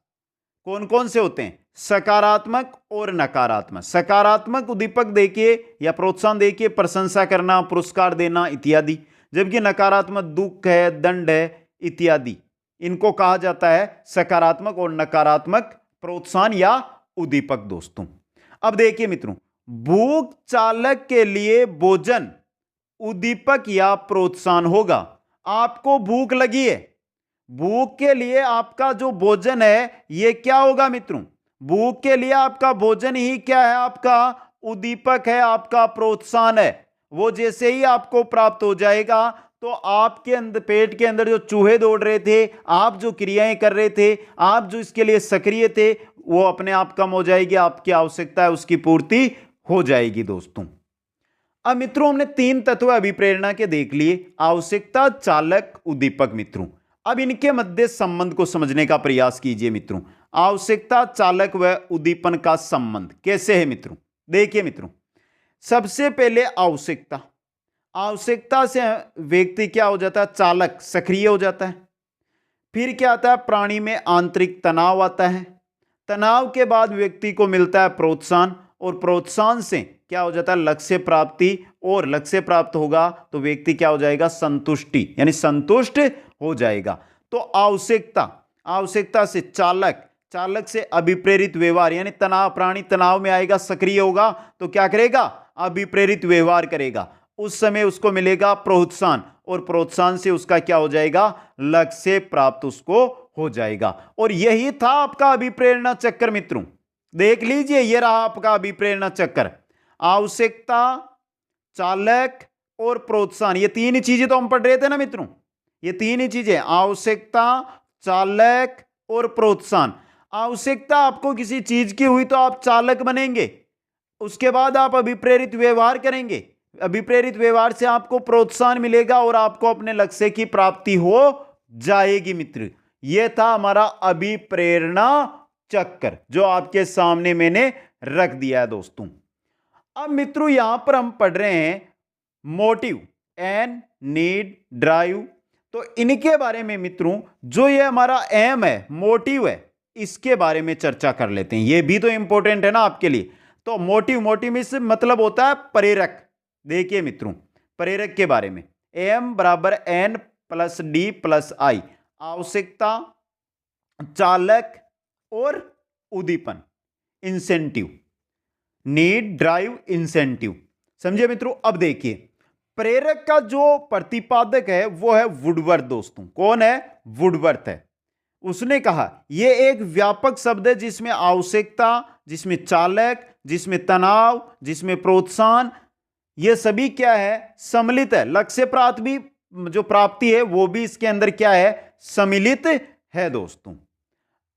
कौन कौन से होते हैं? सकारात्मक और नकारात्मक। सकारात्मक उद्दीपक देखिए या प्रोत्साहन देखिए, प्रशंसा करना, पुरस्कार देना इत्यादि। जबकि नकारात्मक दुख है, दंड है इत्यादि, इनको कहा जाता है सकारात्मक और नकारात्मक प्रोत्साहन या उद्दीपक दोस्तों। अब देखिए मित्रों, भूख चालक के लिए भोजन उद्दीपक या प्रोत्साहन होगा। आपको भूख लगी है, भूख के लिए आपका जो भोजन है ये क्या होगा मित्रों? भूख के लिए आपका भोजन ही क्या है? आपका उद्दीपक है, आपका प्रोत्साहन है। वो जैसे ही आपको प्राप्त हो जाएगा तो आपके अंदर, पेट के अंदर जो चूहे दौड़ रहे थे, आप जो क्रियाएं कर रहे थे, आप जो इसके लिए सक्रिय थे, वो अपने आप कम हो जाएगी। आपकी आवश्यकता है उसकी पूर्ति हो जाएगी दोस्तों। अब मित्रों हमने तीन तत्व अभिप्रेरणा के देख लिए, आवश्यकता, चालक, उद्दीपक मित्रों। अब इनके मध्य संबंध को समझने का प्रयास कीजिए मित्रों। आवश्यकता, चालक व उद्दीपन का संबंध कैसे है मित्रों? देखिए मित्रों, सबसे पहले आवश्यकता। आवश्यकता से व्यक्ति क्या हो जाता है? चालक, सक्रिय हो जाता है। फिर क्या आता है? प्राणी में आंतरिक तनाव आता है। तनाव के बाद व्यक्ति को मिलता है प्रोत्साहन, और प्रोत्साहन से क्या हो जाता है, लक्ष्य प्राप्ति, और लक्ष्य प्राप्त होगा तो व्यक्ति क्या हो जाएगा, संतुष्टि, यानी संतुष्ट हो जाएगा। तो आवश्यकता, आवश्यकता से चालक, चालक से अभिप्रेरित व्यवहार, यानी तनाव, प्राणी तनाव में आएगा, सक्रिय होगा तो क्या करेगा, अभिप्रेरित व्यवहार करेगा। उस समय उसको मिलेगा प्रोत्साहन, और प्रोत्साहन से उसका क्या हो जाएगा, लक्ष्य प्राप्त उसको हो जाएगा। और यही था आपका अभिप्रेरणा चक्र मित्रों। देख लीजिए, यह रहा आपका अभिप्रेरणा चक्र। आवश्यकता, चालक और प्रोत्साहन, ये तीन ही चीजें तो हम पढ़ रहे थे ना मित्रों, ये तीन ही चीजें, आवश्यकता, चालक और प्रोत्साहन। आवश्यकता आपको किसी चीज की हुई तो आप चालक बनेंगे, उसके बाद आप अभिप्रेरित व्यवहार करेंगे, अभिप्रेरित व्यवहार से आपको प्रोत्साहन मिलेगा और आपको अपने लक्ष्य की प्राप्ति हो जाएगी मित्र। यह था हमारा अभिप्रेरणा चक्र जो आपके सामने मैंने रख दिया है दोस्तों। अब मित्रों यहां पर हम पढ़ रहे हैं मोटिव, एन, नीड, ड्राइव। तो इनके बारे में मित्रों, जो ये हमारा एम है, मोटिव है, इसके बारे में चर्चा कर लेते हैं। ये भी तो इंपॉर्टेंट है ना आपके लिए। तो मोटिव, मोटिव में से मतलब होता है प्रेरक। देखिए मित्रों, प्रेरक के बारे में, एम बराबर एन प्लस डी प्लस आई, आवश्यकता, चालक और उद्दीपन, इंसेंटिव, नीड, ड्राइव, इंसेंटिव। समझे मित्रों। अब देखिए, प्रेरक का जो प्रतिपादक है वो है वुडवर्थ दोस्तों। कौन है? वुडवर्थ है। उसने कहा यह एक व्यापक शब्द है जिसमें आवश्यकता, जिसमें चालक, जिसमें तनाव, जिसमें प्रोत्साहन, ये सभी क्या है, सम्मिलित है। लक्ष्य प्राप्ति भी, जो प्राप्ति है वो भी इसके अंदर क्या है, सम्मिलित है दोस्तों।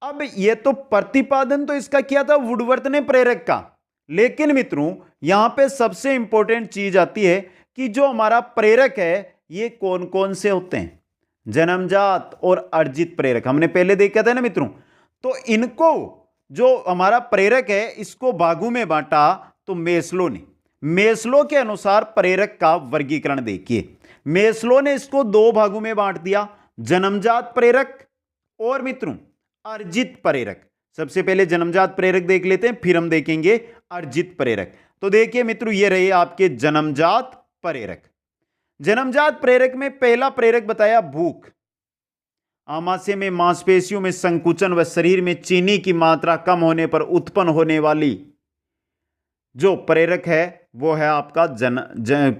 अब ये तो प्रतिपादन तो इसका किया था वुडवर्थ ने, प्रेरक का। लेकिन मित्रों यहां पे सबसे इंपॉर्टेंट चीज आती है कि जो हमारा प्रेरक है ये कौन कौन से होते हैं, जन्मजात और अर्जित प्रेरक। हमने पहले देखा था ना मित्रों। तो इनको, जो हमारा प्रेरक है, इसको भागों में बांटा तो मेस्लो ने, मेस्लो के अनुसार प्रेरक का वर्गीकरण देखिए। मेस्लो ने इसको दो भागों में बांट दिया, जन्मजात प्रेरक और मित्रों अर्जित प्रेरक। सबसे पहले जन्मजात प्रेरक देख लेते हैं, फिर हम देखेंगे अर्जित प्रेरक। तो देखिए मित्रों, ये रहे आपके जन्मजात प्रेरक। जन्मजात प्रेरक में पहला प्रेरक बताया भूख। आमाशय में मांसपेशियों में संकुचन व शरीर में चीनी की मात्रा कम होने पर उत्पन्न होने वाली जो प्रेरक है वो है आपका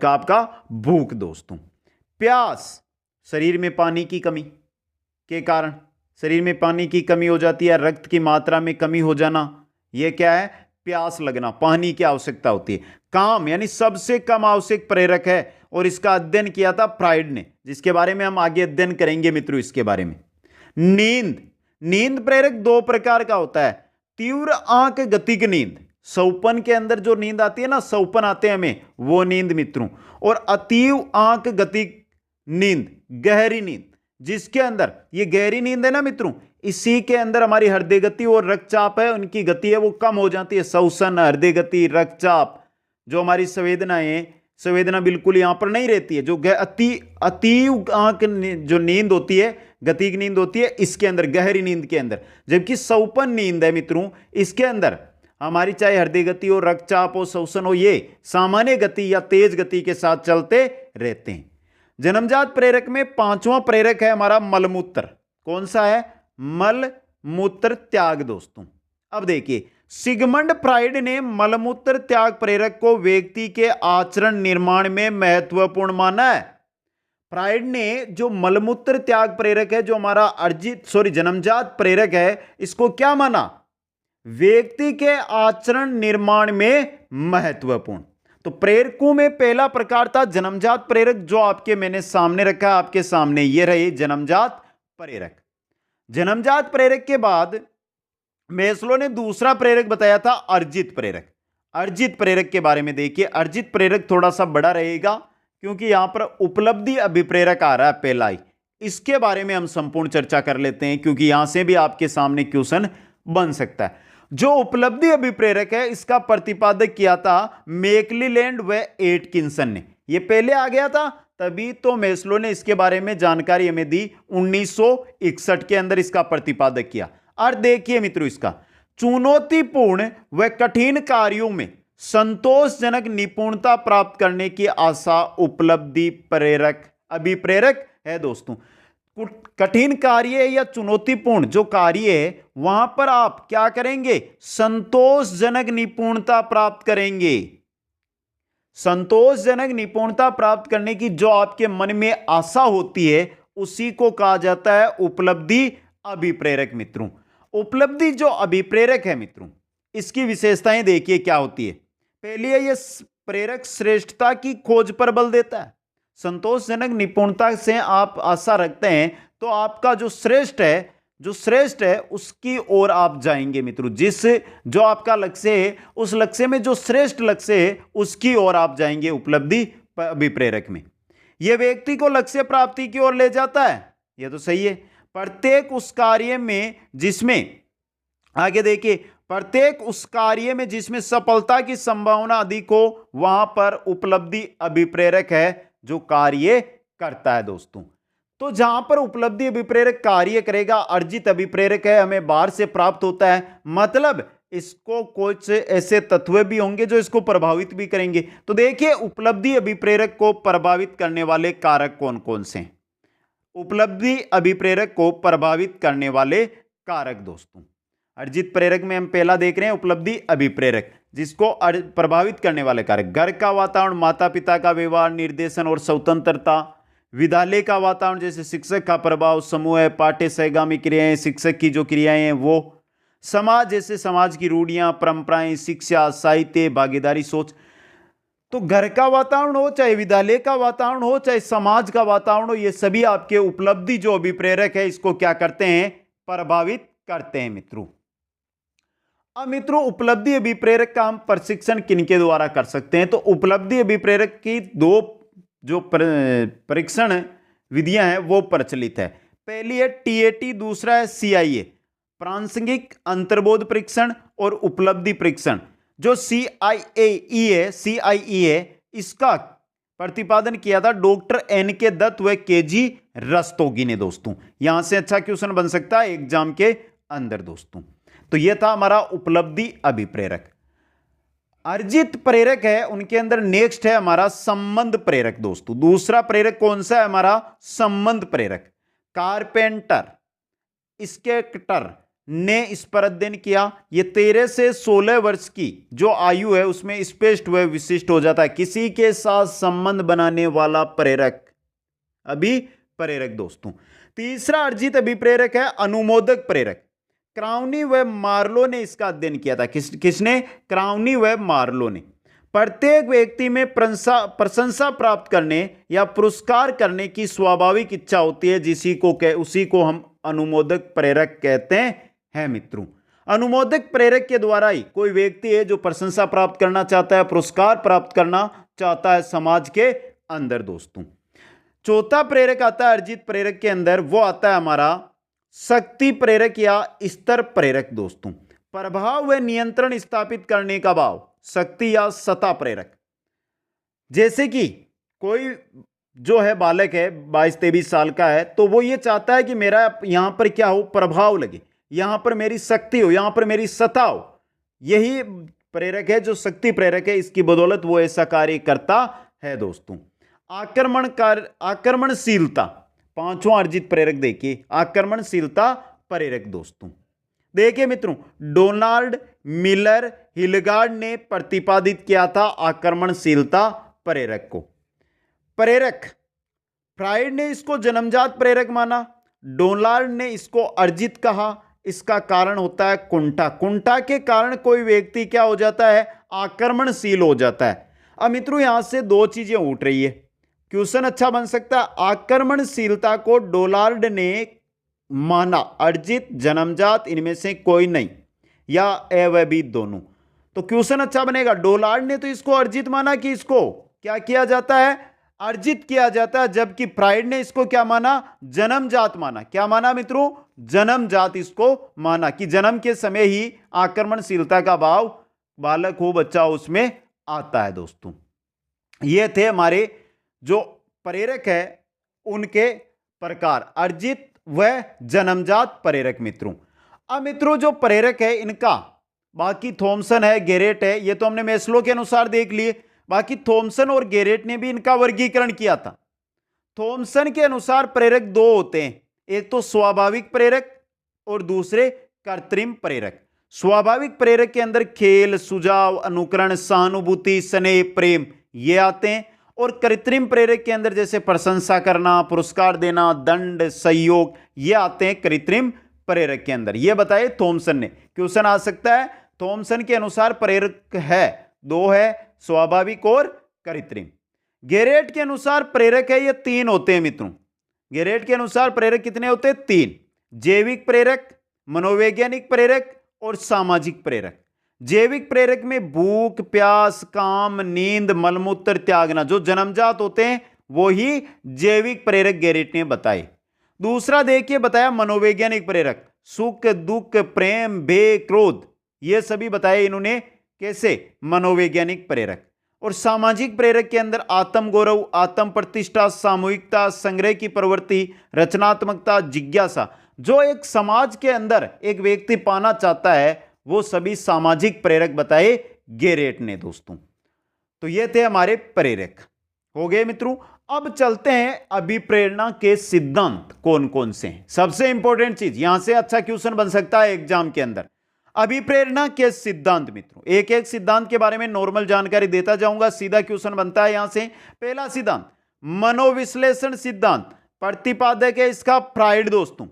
आपका भूख दोस्तों। प्यास, शरीर में पानी की कमी के कारण, शरीर में पानी की कमी हो जाती है, रक्त की मात्रा में कमी हो जाना, यह क्या है, प्यास लगना, पानी की आवश्यकता होती है। काम, यानी सबसे कम आवश्यक प्रेरक है और इसका अध्ययन किया था फ्राइड ने, जिसके बारे में हम आगे अध्ययन करेंगे मित्रों इसके बारे में। नींद, नींद प्रेरक दो प्रकार का होता है, तीव्र आंख गतिक नींद, सौपन के अंदर जो नींद आती है ना, सौपन आते हैं हमें, वो नींद मित्रों, और अतीव आंख गतिक नींद, गहरी नींद, जिसके अंदर ये गहरी नींद है ना मित्रों, इसी के अंदर हमारी हृदय गति और रक्तचाप है, उनकी गति है वो कम हो जाती है। श्वसन, हृदय गति, रक्तचाप, जो हमारी संवेदनाएं, संवेदना बिल्कुल यहां पर नहीं रहती है। जो अतीव आंख जो नींद होती है, गतिक नींद होती है, इसके अंदर, गहरी नींद के अंदर। जबकि सौपन नींद है मित्रों, इसके अंदर हमारी चाहे हृदय गति हो, रक्तचाप हो, श्वसन हो, ये सामान्य गति या तेज गति के साथ चलते रहते हैं। जन्मजात प्रेरक में पांचवां प्रेरक है हमारा मलमूत्र। कौन सा है? मलमूत्र त्याग दोस्तों। अब देखिए, सिगमंड फ्राइड ने मलमूत्र त्याग प्रेरक को व्यक्ति के आचरण निर्माण में महत्वपूर्ण माना है। फ्राइड ने जो मलमूत्र त्याग प्रेरक है, जो हमारा जन्मजात प्रेरक है, इसको क्या माना? व्यक्ति के आचरण निर्माण में महत्वपूर्ण। तो प्रेरकों में पहला प्रकार था जन्मजात प्रेरक, जो आपके मैंने सामने रखा है, आपके सामने ये रहे जन्मजात प्रेरक। जन्मजात प्रेरक के बाद मेस्लो ने दूसरा प्रेरक बताया था अर्जित प्रेरक। अर्जित प्रेरक के बारे में देखिए, अर्जित प्रेरक थोड़ा सा बड़ा रहेगा क्योंकि यहां पर उपलब्धि अभिप्रेरक आ रहा है पहला ही। इसके बारे में हम संपूर्ण चर्चा कर लेते हैं क्योंकि यहां से भी आपके सामने क्वेश्चन बन सकता है। जो उपलब्धि अभिप्रेरक है, इसका प्रतिपादक किया था मैकक्लेलैंड व एटकिंसन ने। यह पहले आ गया था, तभी तो मेस्लो ने इसके बारे में जानकारी हमें दी। 1961 के अंदर इसका प्रतिपादक किया। और देखिए मित्रों, इसका चुनौतीपूर्ण व कठिन कार्यों में संतोषजनक निपुणता प्राप्त करने की आशा उपलब्धि प्रेरक अभिप्रेरक है दोस्तों। कठिन कार्य या चुनौतीपूर्ण जो कार्य है वहां पर आप क्या करेंगे, संतोषजनक निपुणता प्राप्त करेंगे। संतोषजनक निपुणता प्राप्त करने की जो आपके मन में आशा होती है उसी को कहा जाता है उपलब्धि अभिप्रेरक मित्रों। उपलब्धि जो अभिप्रेरक है मित्रों, इसकी विशेषताएं देखिए क्या होती है। पहली है ये प्रेरक श्रेष्ठता की खोज पर बल देता है। संतोषजनक निपुणता से आप आशा रखते हैं तो आपका जो श्रेष्ठ है उसकी ओर आप जाएंगे मित्रों। जो आपका लक्ष्य है उस लक्ष्य में जो श्रेष्ठ लक्ष्य है उसकी ओर आप जाएंगे उपलब्धि अभिप्रेरक में। यह व्यक्ति को लक्ष्य प्राप्ति की ओर ले जाता है, यह तो सही है। प्रत्येक उस कार्य में जिसमें आगे देखिए, प्रत्येक उस कार्य में जिसमें सफलता की संभावना अधिक हो वहां पर उपलब्धि अभिप्रेरक है जो कार्य करता है दोस्तों। तो जहां पर उपलब्धि अभिप्रेरक कार्य करेगा, अर्जित अभिप्रेरक है हमें बाहर से प्राप्त होता है, मतलब इसको कुछ ऐसे तत्व भी होंगे जो इसको प्रभावित भी करेंगे। तो देखिए उपलब्धि अभिप्रेरक को प्रभावित करने वाले कारक कौन कौन से हैं। उपलब्धि अभिप्रेरक को प्रभावित करने वाले कारक दोस्तों, अर्जित प्रेरक में हम पहला देख रहे हैं उपलब्धि अभिप्रेरक, जिसको प्रभावित करने वाले कारक घर का वातावरण, माता पिता का व्यवहार, निर्देशन और स्वतंत्रता, विद्यालय का वातावरण जैसे शिक्षक का प्रभाव, समूह है, पाठ्य सहगामी क्रियाएं, शिक्षक की जो क्रियाएं हैं वो, समाज जैसे समाज की रूढ़ियां, परंपराएं, शिक्षा, साहित्य, भागीदारी, सोच। तो घर का वातावरण हो, चाहे विद्यालय का वातावरण हो, चाहे समाज का वातावरण हो, ये सभी आपके उपलब्धि जो अभिप्रेरक है इसको क्या करते हैं, प्रभावित करते हैं मित्रों। अब मित्रों उपलब्धि अभिप्रेरक का हम प्रशिक्षण किनके द्वारा कर सकते हैं। तो उपलब्धि अभिप्रेरक की दो जो परीक्षण विधियां हैं वो प्रचलित है। पहली है टीएटी, दूसरा है सीआईए, प्रासंगिक अंतर्बोध परीक्षण और उपलब्धि परीक्षण। जो सीआईई है इसका प्रतिपादन किया था डॉक्टर एन के दत्त व केजी रस्तोगी ने दोस्तों। यहां से अच्छा क्वेश्चन बन सकता है एग्जाम के अंदर दोस्तों। तो यह था हमारा उपलब्धि अभिप्रेरक। अर्जित प्रेरक है उनके अंदर नेक्स्ट है हमारा संबंध प्रेरक दोस्तों। दूसरा प्रेरक कौन सा है हमारा, संबंध प्रेरक। कारपेंटर स्केटर ने इस पर अध्ययन किया। ये 13 से 16 वर्ष की जो आयु है उसमें स्पष्ट व विशिष्ट हो जाता है किसी के साथ संबंध बनाने वाला प्रेरक अभिप्रेरक दोस्तों। तीसरा अर्जित अभिप्रेरक है अनुमोदक प्रेरक। क्राउनी व मार्लो ने इसका अध्ययन किया था। किसने, क्राउनी व मार्लो ने। प्रत्येक व्यक्ति में प्रशंसा प्राप्त करने या पुरस्कार करने की स्वाभाविक इच्छा होती है उसी को हम अनुमोदक प्रेरक कहते हैं मित्रों। अनुमोदक प्रेरक के द्वारा ही कोई व्यक्ति है जो प्रशंसा प्राप्त करना चाहता है, पुरस्कार प्राप्त करना चाहता है समाज के अंदर दोस्तों। चौथा प्रेरक आता है अर्जित प्रेरक के अंदर, वो आता है हमारा शक्ति प्रेरक या स्तर प्रेरक दोस्तों। प्रभाव व नियंत्रण स्थापित करने का भाव, शक्ति या सत्ता प्रेरक। जैसे कि कोई जो है बालक है 22-23 साल का है तो वो ये चाहता है कि मेरा यहां पर क्या हो, प्रभाव लगे, यहां पर मेरी शक्ति हो, यहां पर मेरी सत्ता हो। यही प्रेरक है जो शक्ति प्रेरक है, इसकी बदौलत वो ऐसा कार्य करता है दोस्तों। आक्रमणशीलता, पांचवां अर्जित प्रेरक देखिए आक्रमणशीलता प्रेरक दोस्तों। देखिए मित्रों डोनाल्ड मिलर हिलगार्ड ने प्रतिपादित किया था आक्रमणशीलता प्रेरक को। प्रेरक फ्राइड ने इसको जन्मजात प्रेरक माना, डोनाल्ड ने इसको अर्जित कहा। इसका कारण होता है कुंठा। कुंठा के कारण कोई व्यक्ति क्या हो जाता है, आक्रमणशील हो जाता है। अब मित्रों यहां से दो चीजें उठ रही है, क्वेश्चन अच्छा बन सकता है। आक्रमणशीलता को डोनाल्ड ने माना, अर्जित जन्मजात इनमें से कोई नहीं, या ए व बी दोनों। तो क्वेश्चन अच्छा बनेगा। डोनाल्ड ने तो इसको अर्जित माना कि इसको क्या किया जाता है, अर्जित किया जाता है, जबकि फ्राइड ने इसको क्या माना, जन्मजात माना। क्या माना मित्रों, जन्मजात इसको माना कि जन्म के समय ही आक्रमणशीलता का भाव बालक हो, बच्चा हो, उसमें आता है दोस्तों। ये थे हमारे जो प्रेरक है उनके प्रकार, अर्जित व जन्मजात प्रेरक मित्रों। अब मित्रों जो प्रेरक है इनका, बाकी थॉमसन है, गेरेट है, ये तो हमने मेस्लो के अनुसार देख लिए। बाकी थॉमसन और गेरेट ने भी इनका वर्गीकरण किया था। थॉमसन के अनुसार प्रेरक दो होते हैं, एक तो स्वाभाविक प्रेरक और दूसरे कृत्रिम प्रेरक। स्वाभाविक प्रेरक के अंदर खेल, सुझाव, अनुकरण, सहानुभूति, स्नेह, प्रेम ये आते हैं। और कृत्रिम प्रेरक के अंदर जैसे प्रशंसा करना, पुरस्कार देना, दंड, सहयोग ये आते हैं कृत्रिम प्रेरक के अंदर। ये बताए थॉमसन ने। क्वेश्चन आ सकता है, थॉमसन के अनुसार प्रेरक है दो है, स्वाभाविक और कृत्रिम। गेरेट के अनुसार प्रेरक है ये तीन होते हैं मित्रों। गेरेट के अनुसार प्रेरक कितने होते हैं? तीन। जैविक प्रेरक, मनोवैज्ञानिक प्रेरक और सामाजिक प्रेरक। जैविक प्रेरक में भूख, प्यास, काम, नींद, मलमूत्र त्यागना जो जन्मजात होते हैं वो ही जैविक प्रेरक गेरेट ने बताए। दूसरा देखिए बताया मनोवैज्ञानिक प्रेरक, सुख, दुख, प्रेम, भय, क्रोध ये सभी बताए इन्होंने। कैसे? मनोवैज्ञानिक प्रेरक। और सामाजिक प्रेरक के अंदर आत्म गौरव, आत्म प्रतिष्ठा, सामूहिकता, संग्रह की प्रवृत्ति, रचनात्मकता, जिज्ञासा जो एक समाज के अंदर एक व्यक्ति पाना चाहता है वो सभी सामाजिक प्रेरक बताए गेरेट ने दोस्तों। तो ये थे हमारे प्रेरक। हो गए मित्रों। अब चलते हैं अभिप्रेरणा के सिद्धांत कौन कौन से हैं। सबसे इंपॉर्टेंट चीज, यहां से अच्छा क्वेश्चन बन सकता है एग्जाम के अंदर। अभिप्रेरणा के सिद्धांत मित्रों, एक एक सिद्धांत के बारे में नॉर्मल जानकारी देता जाऊंगा, सीधा क्वेश्चन बनता है यहां से। पहला सिद्धांत मनोविश्लेषण सिद्धांत, प्रतिपादक है इसका फ्राइड दोस्तों।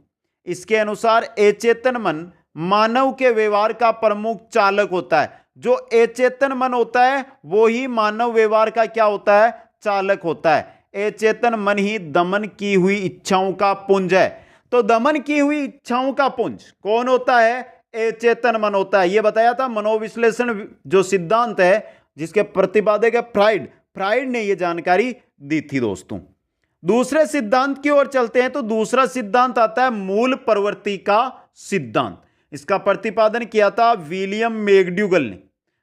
इसके अनुसार अचेतन मन मानव के व्यवहार का प्रमुख चालक होता है। जो अचेतन मन होता है वो ही मानव व्यवहार का क्या होता है? चालक होता है। अचेतन मन ही दमन की हुई इच्छाओं का पुंज है। तो दमन की हुई इच्छाओं का पुंज कौन होता है? अचेतन मन होता है। यह बताया था मनोविश्लेषण जो सिद्धांत है जिसके प्रतिपादक है फ्राइड। फ्राइड ने यह जानकारी दी थी दोस्तों। दूसरे सिद्धांत की ओर चलते हैं तो दूसरा सिद्धांत आता है मूल प्रवृत्ति का सिद्धांत। इसका प्रतिपादन किया था विलियम मैकडूगल ने।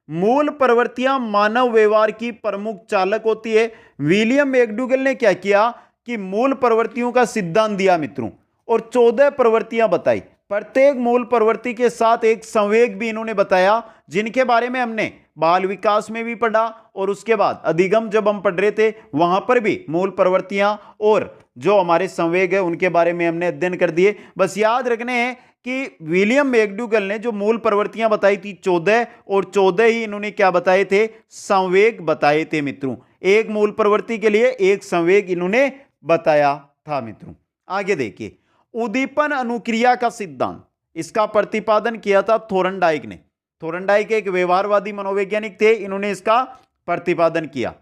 मूल प्रवृत्तियां मानव व्यवहार की प्रमुख चालक होती है। विलियम मैकडूगल ने क्या किया कि मूल प्रवृत्तियों का सिद्धांत दिया मित्रों और 14 प्रवृत्तियां बताई। प्रत्येक मूल प्रवृत्ति के साथ एक संवेग भी इन्होंने बताया जिनके बारे में हमने बाल विकास में भी पढ़ा और उसके बाद अधिगम जब हम पढ़ रहे थे वहां पर भी मूल प्रवृत्तियां और जो हमारे संवेग है उनके बारे में हमने अध्ययन कर दिए। बस याद रखने हैं कि विलियम मैकडूगल ने जो मूल प्रवृत्तियां बताई थी 14 और 14 ही इन्होंने क्या बताए थे? संवेग बताए थे मित्रों। एक मूल प्रवृत्ति के लिए एक संवेग इन्होंने बताया था मित्रों। आगे देखिए उद्दीपन अनुक्रिया का सिद्धांत, इसका प्रतिपादन किया था थोरनडाइक ने। थोरनडाइक एक व्यवहारवादी मनोवैज्ञानिक थे, इन्होंने इसका प्रतिपादन किया।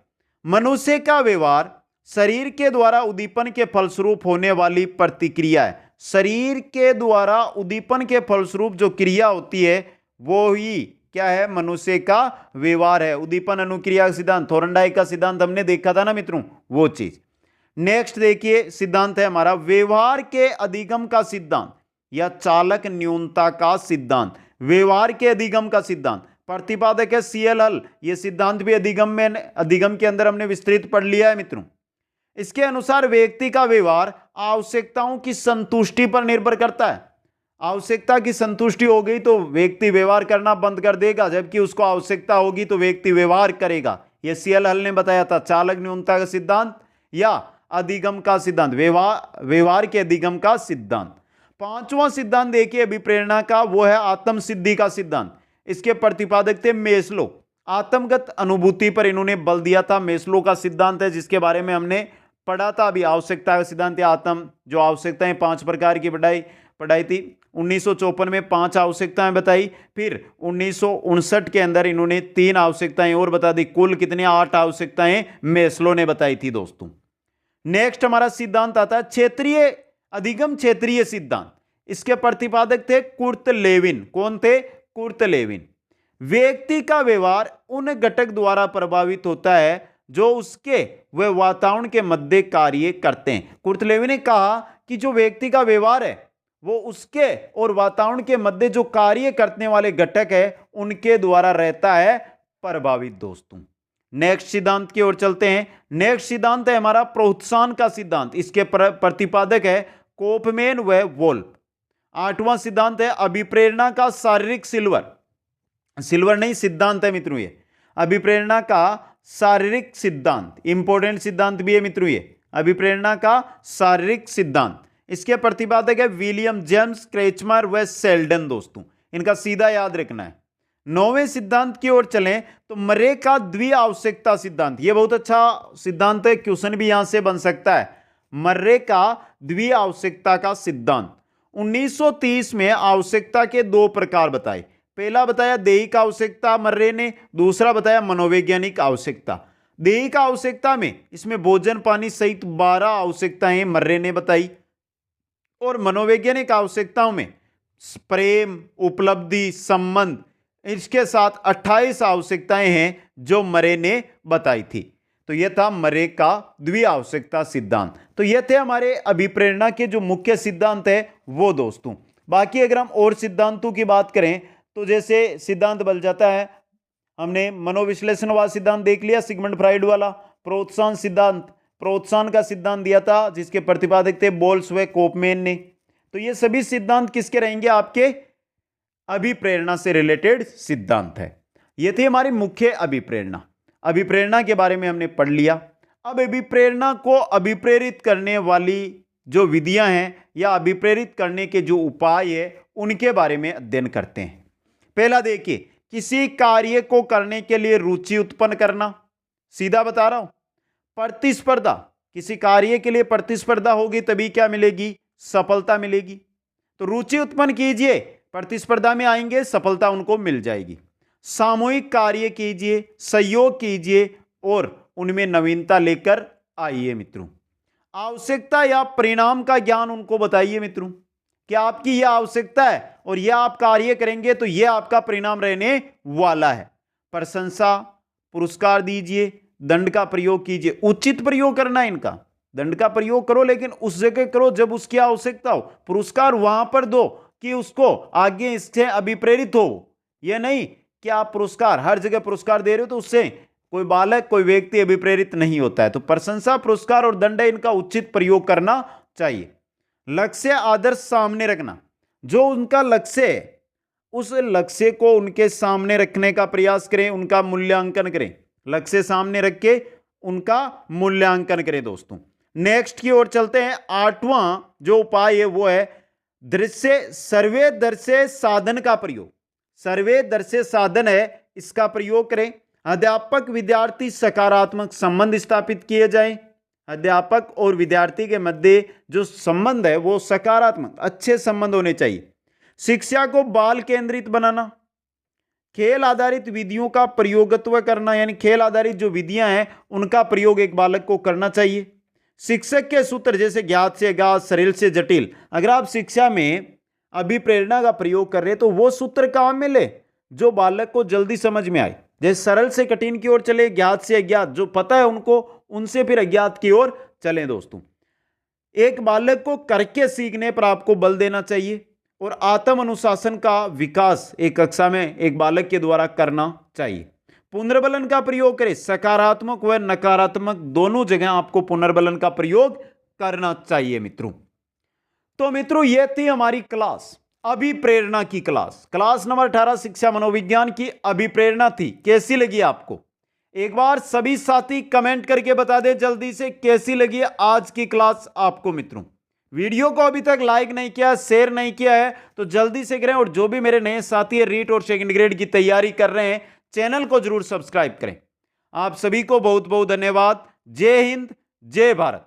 मनुष्य का व्यवहार शरीर के द्वारा उद्दीपन के फलस्वरूप होने वाली प्रतिक्रिया है। शरीर के द्वारा उद्दीपन के फलस्वरूप जो क्रिया होती है वो ही क्या है? मनुष्य का व्यवहार है। उद्दीपन अनुक्रिया का सिद्धांत, थोरनडाइक का सिद्धांत हमने देखा था ना मित्रों, वो चीज। नेक्स्ट देखिए सिद्धांत है हमारा व्यवहार के अधिगम का सिद्धांत या चालक न्यूनता का सिद्धांत। व्यवहार के अधिगम का सिद्धांत प्रतिपादक है सीएल हल। यह सिद्धांत भी अधिगम के अंदर हमने विस्तृत पढ़ लिया है मित्रों। इसके अनुसार व्यक्ति का व्यवहार आवश्यकताओं की संतुष्टि पर निर्भर करता है। आवश्यकता की संतुष्टि हो गई तो व्यक्ति व्यवहार करना बंद कर देगा, जबकि उसको आवश्यकता होगी तो व्यक्ति व्यवहार करेगा। यह सीएल हल ने बताया था। चालक न्यूनता का सिद्धांत या अधिगम का सिद्धांत, व्यवहार के अधिगम का सिद्धांत। पांचवां सिद्धांत देखिए अभिप्रेरणा का, वो है आत्म सिद्धि का सिद्धांत। इसके प्रतिपादक थे मेस्लो। आत्मगत अनुभूति पर इन्होंने बल दिया था। मेस्लो का सिद्धांत है जिसके बारे में हमने पढ़ा था अभी। आवश्यकता का सिद्धांत या आत्म जो आवश्यकताएं 5 प्रकार की पढ़ाई थी। 1954 में 5 आवश्यकताएं बताई। फिर 1959 के अंदर इन्होंने 3 आवश्यकताएं और बता दी। कुल कितने? 8 आवश्यकताएं मेस्लो ने बताई थी दोस्तों। नेक्स्ट हमारा सिद्धांत आता है क्षेत्रीय अधिगम क्षेत्रीय सिद्धांत। इसके प्रतिपादक थे कुर्ट लेविन। कौन थे? Kurt Lewin. व्यक्ति का व्यवहार उन घटक द्वारा प्रभावित होता है जो उसके व वातावरण के मध्य कार्य करते हैं। कुर्ट लेविन ने कहा कि जो व्यक्ति का व्यवहार है वो उसके और वातावरण के मध्य जो कार्य करने वाले घटक है उनके द्वारा रहता है प्रभावित दोस्तों। नेक्स्ट सिद्धांत की ओर चलते हैं। नेक्स्ट सिद्धांत है हमारा प्रोत्साहन का सिद्धांत। इसके प्रतिपादक है कोफमैन व वोल्फ। 8वां सिद्धांत है अभिप्रेरणा का शारीरिक सिल्वर नहीं सिद्धांत है मित्रों ये, अभिप्रेरणा का शारीरिक सिद्धांत, इंपॉर्टेंट सिद्धांत भी है मित्रों ये, अभिप्रेरणा का शारीरिक सिद्धांत। इसके प्रतिपादक है विलियम जेम्स क्रेचमर व सेल्डन दोस्तों, इनका सीधा याद रखना है। 9वें सिद्धांत की ओर चलें तो मर्रे का द्विआवश्यकता सिद्धांत, यह बहुत अच्छा सिद्धांत है, क्वेश्चन भी यहां से बन सकता है। मर्रे का द्विआवश्यकता का सिद्धांत 1930 में आवश्यकता के 2 प्रकार बताए। पहला बताया दैहिक आवश्यकता मर्रे ने, दूसरा बताया मनोवैज्ञानिक आवश्यकता। दैहिक आवश्यकता में इसमें भोजन पानी सहित 12 आवश्यकताएं मर्रे ने बताई, और मनोवैज्ञानिक आवश्यकताओं में प्रेम, उपलब्धि, संबंध, इसके साथ 28 आवश्यकताएं हैं जो मर्रे ने बताई थी। तो यह था मर्रे का द्विआवश्यकता सिद्धांत। तो यह थे हमारे अभिप्रेरणा के जो मुख्य सिद्धांत है वो दोस्तों। बाकी अगर हम और सिद्धांतों की बात करें तो जैसे सिद्धांत बन जाता है, हमने मनोविश्लेषणवाद सिद्धांत देख लिया, सिगमंड फ्राइड वाला। प्रोत्साहन सिद्धांत, प्रोत्साहन का सिद्धांत दिया था जिसके प्रतिपादक थे बोल्स व कोपमैन ने। तो ये सभी सिद्धांत किसके रहेंगे? आपके अभिप्रेरणा से रिलेटेड सिद्धांत है। ये थी हमारी मुख्य अभिप्रेरणा। अभिप्रेरणा के बारे में हमने पढ़ लिया। अब अभिप्रेरणा को अभिप्रेरित करने वाली जो विधियां हैं या अभिप्रेरित करने के जो उपाय है उनके बारे में अध्ययन करते हैं। पहला देखिए, किसी कार्य को करने के लिए रुचि उत्पन्न करना। सीधा बता रहा हूं, प्रतिस्पर्धा, किसी कार्य के लिए प्रतिस्पर्धा होगी तभी क्या मिलेगी? सफलता मिलेगी। तो रुचि उत्पन्न कीजिए, प्रतिस्पर्धा में आएंगे, सफलता उनको मिल जाएगी। सामूहिक कार्य कीजिए, सहयोग कीजिए और उनमें नवीनता लेकर आइए मित्रों। आवश्यकता या परिणाम का ज्ञान उनको बताइए मित्रों, कि आपकी यह आवश्यकता है और यह आप कार्य करेंगे तो यह आपका परिणाम रहने वाला है। प्रशंसा, पुरस्कार दीजिए, दंड का प्रयोग कीजिए। उचित प्रयोग करना है इनका, दंड का प्रयोग करो लेकिन उस जगह करो जब उसकी आवश्यकता हो। पुरस्कार वहां पर दो कि उसको आगे इससे अभिप्रेरित हो। यह नहीं कि आप पुरस्कार हर जगह पुरस्कार दे रहे हो तो उससे कोई बालक, कोई व्यक्ति अभिप्रेरित नहीं होता है। तो प्रशंसा, पुरस्कार और दंड, इनका उचित प्रयोग करना चाहिए। लक्ष्य आदर्श सामने रखना, जो उनका लक्ष्य है उस लक्ष्य को उनके सामने रखने का प्रयास करें, उनका मूल्यांकन करें। लक्ष्य सामने रख के उनका मूल्यांकन करें दोस्तों। नेक्स्ट की ओर चलते हैं। 8वां जो उपाय है वो है सर्वे दर्शे साधन का प्रयोग। सर्वे दर्शे साधन है, इसका प्रयोग करें। अध्यापक विद्यार्थी सकारात्मक संबंध स्थापित किए जाएं। अध्यापक और विद्यार्थी के मध्य जो संबंध है वो सकारात्मक, अच्छे संबंध होने चाहिए। शिक्षा को बाल केंद्रित बनाना। खेल आधारित विधियों का प्रयोगत्व करना, यानी खेल आधारित जो विधियां हैं उनका प्रयोग एक बालक को करना चाहिए। शिक्षक के सूत्र जैसे ज्ञात से अज्ञात, सरल से जटिल, अगर आप शिक्षा में अभिप्रेरणा का प्रयोग कर रहे हैं तो वो सूत्र काम में ले जो बालक को जल्दी समझ में आए। जैसे सरल से कठिन की ओर चले, ज्ञात से अज्ञात, जो पता है उनको उनसे फिर अज्ञात की ओर चलें दोस्तों। एक बालक को करके सीखने पर आपको बल देना चाहिए और आत्म अनुशासन का विकास एक कक्षा में एक बालक के द्वारा करना चाहिए। पुनर्बलन का प्रयोग करें, सकारात्मक व नकारात्मक दोनों जगह आपको पुनर्बलन का प्रयोग करना चाहिए मित्रों। तो मित्रों ये थी हमारी क्लास, अभिप्रेरणा की क्लास नंबर 18 शिक्षा मनोविज्ञान की अभिप्रेरणा थी। कैसी लगी आपको? एक बार सभी साथी कमेंट करके बता दें जल्दी से कैसी लगी आज की क्लास आपको मित्रों। वीडियो को अभी तक लाइक नहीं किया, शेयर नहीं किया है तो जल्दी से करें। और जो भी मेरे नए साथी है रीट और सेकंड ग्रेड की तैयारी कर रहे हैं, चैनल को जरूर सब्सक्राइब करें। आप सभी को बहुत बहुत धन्यवाद। जय हिंद, जय भारत।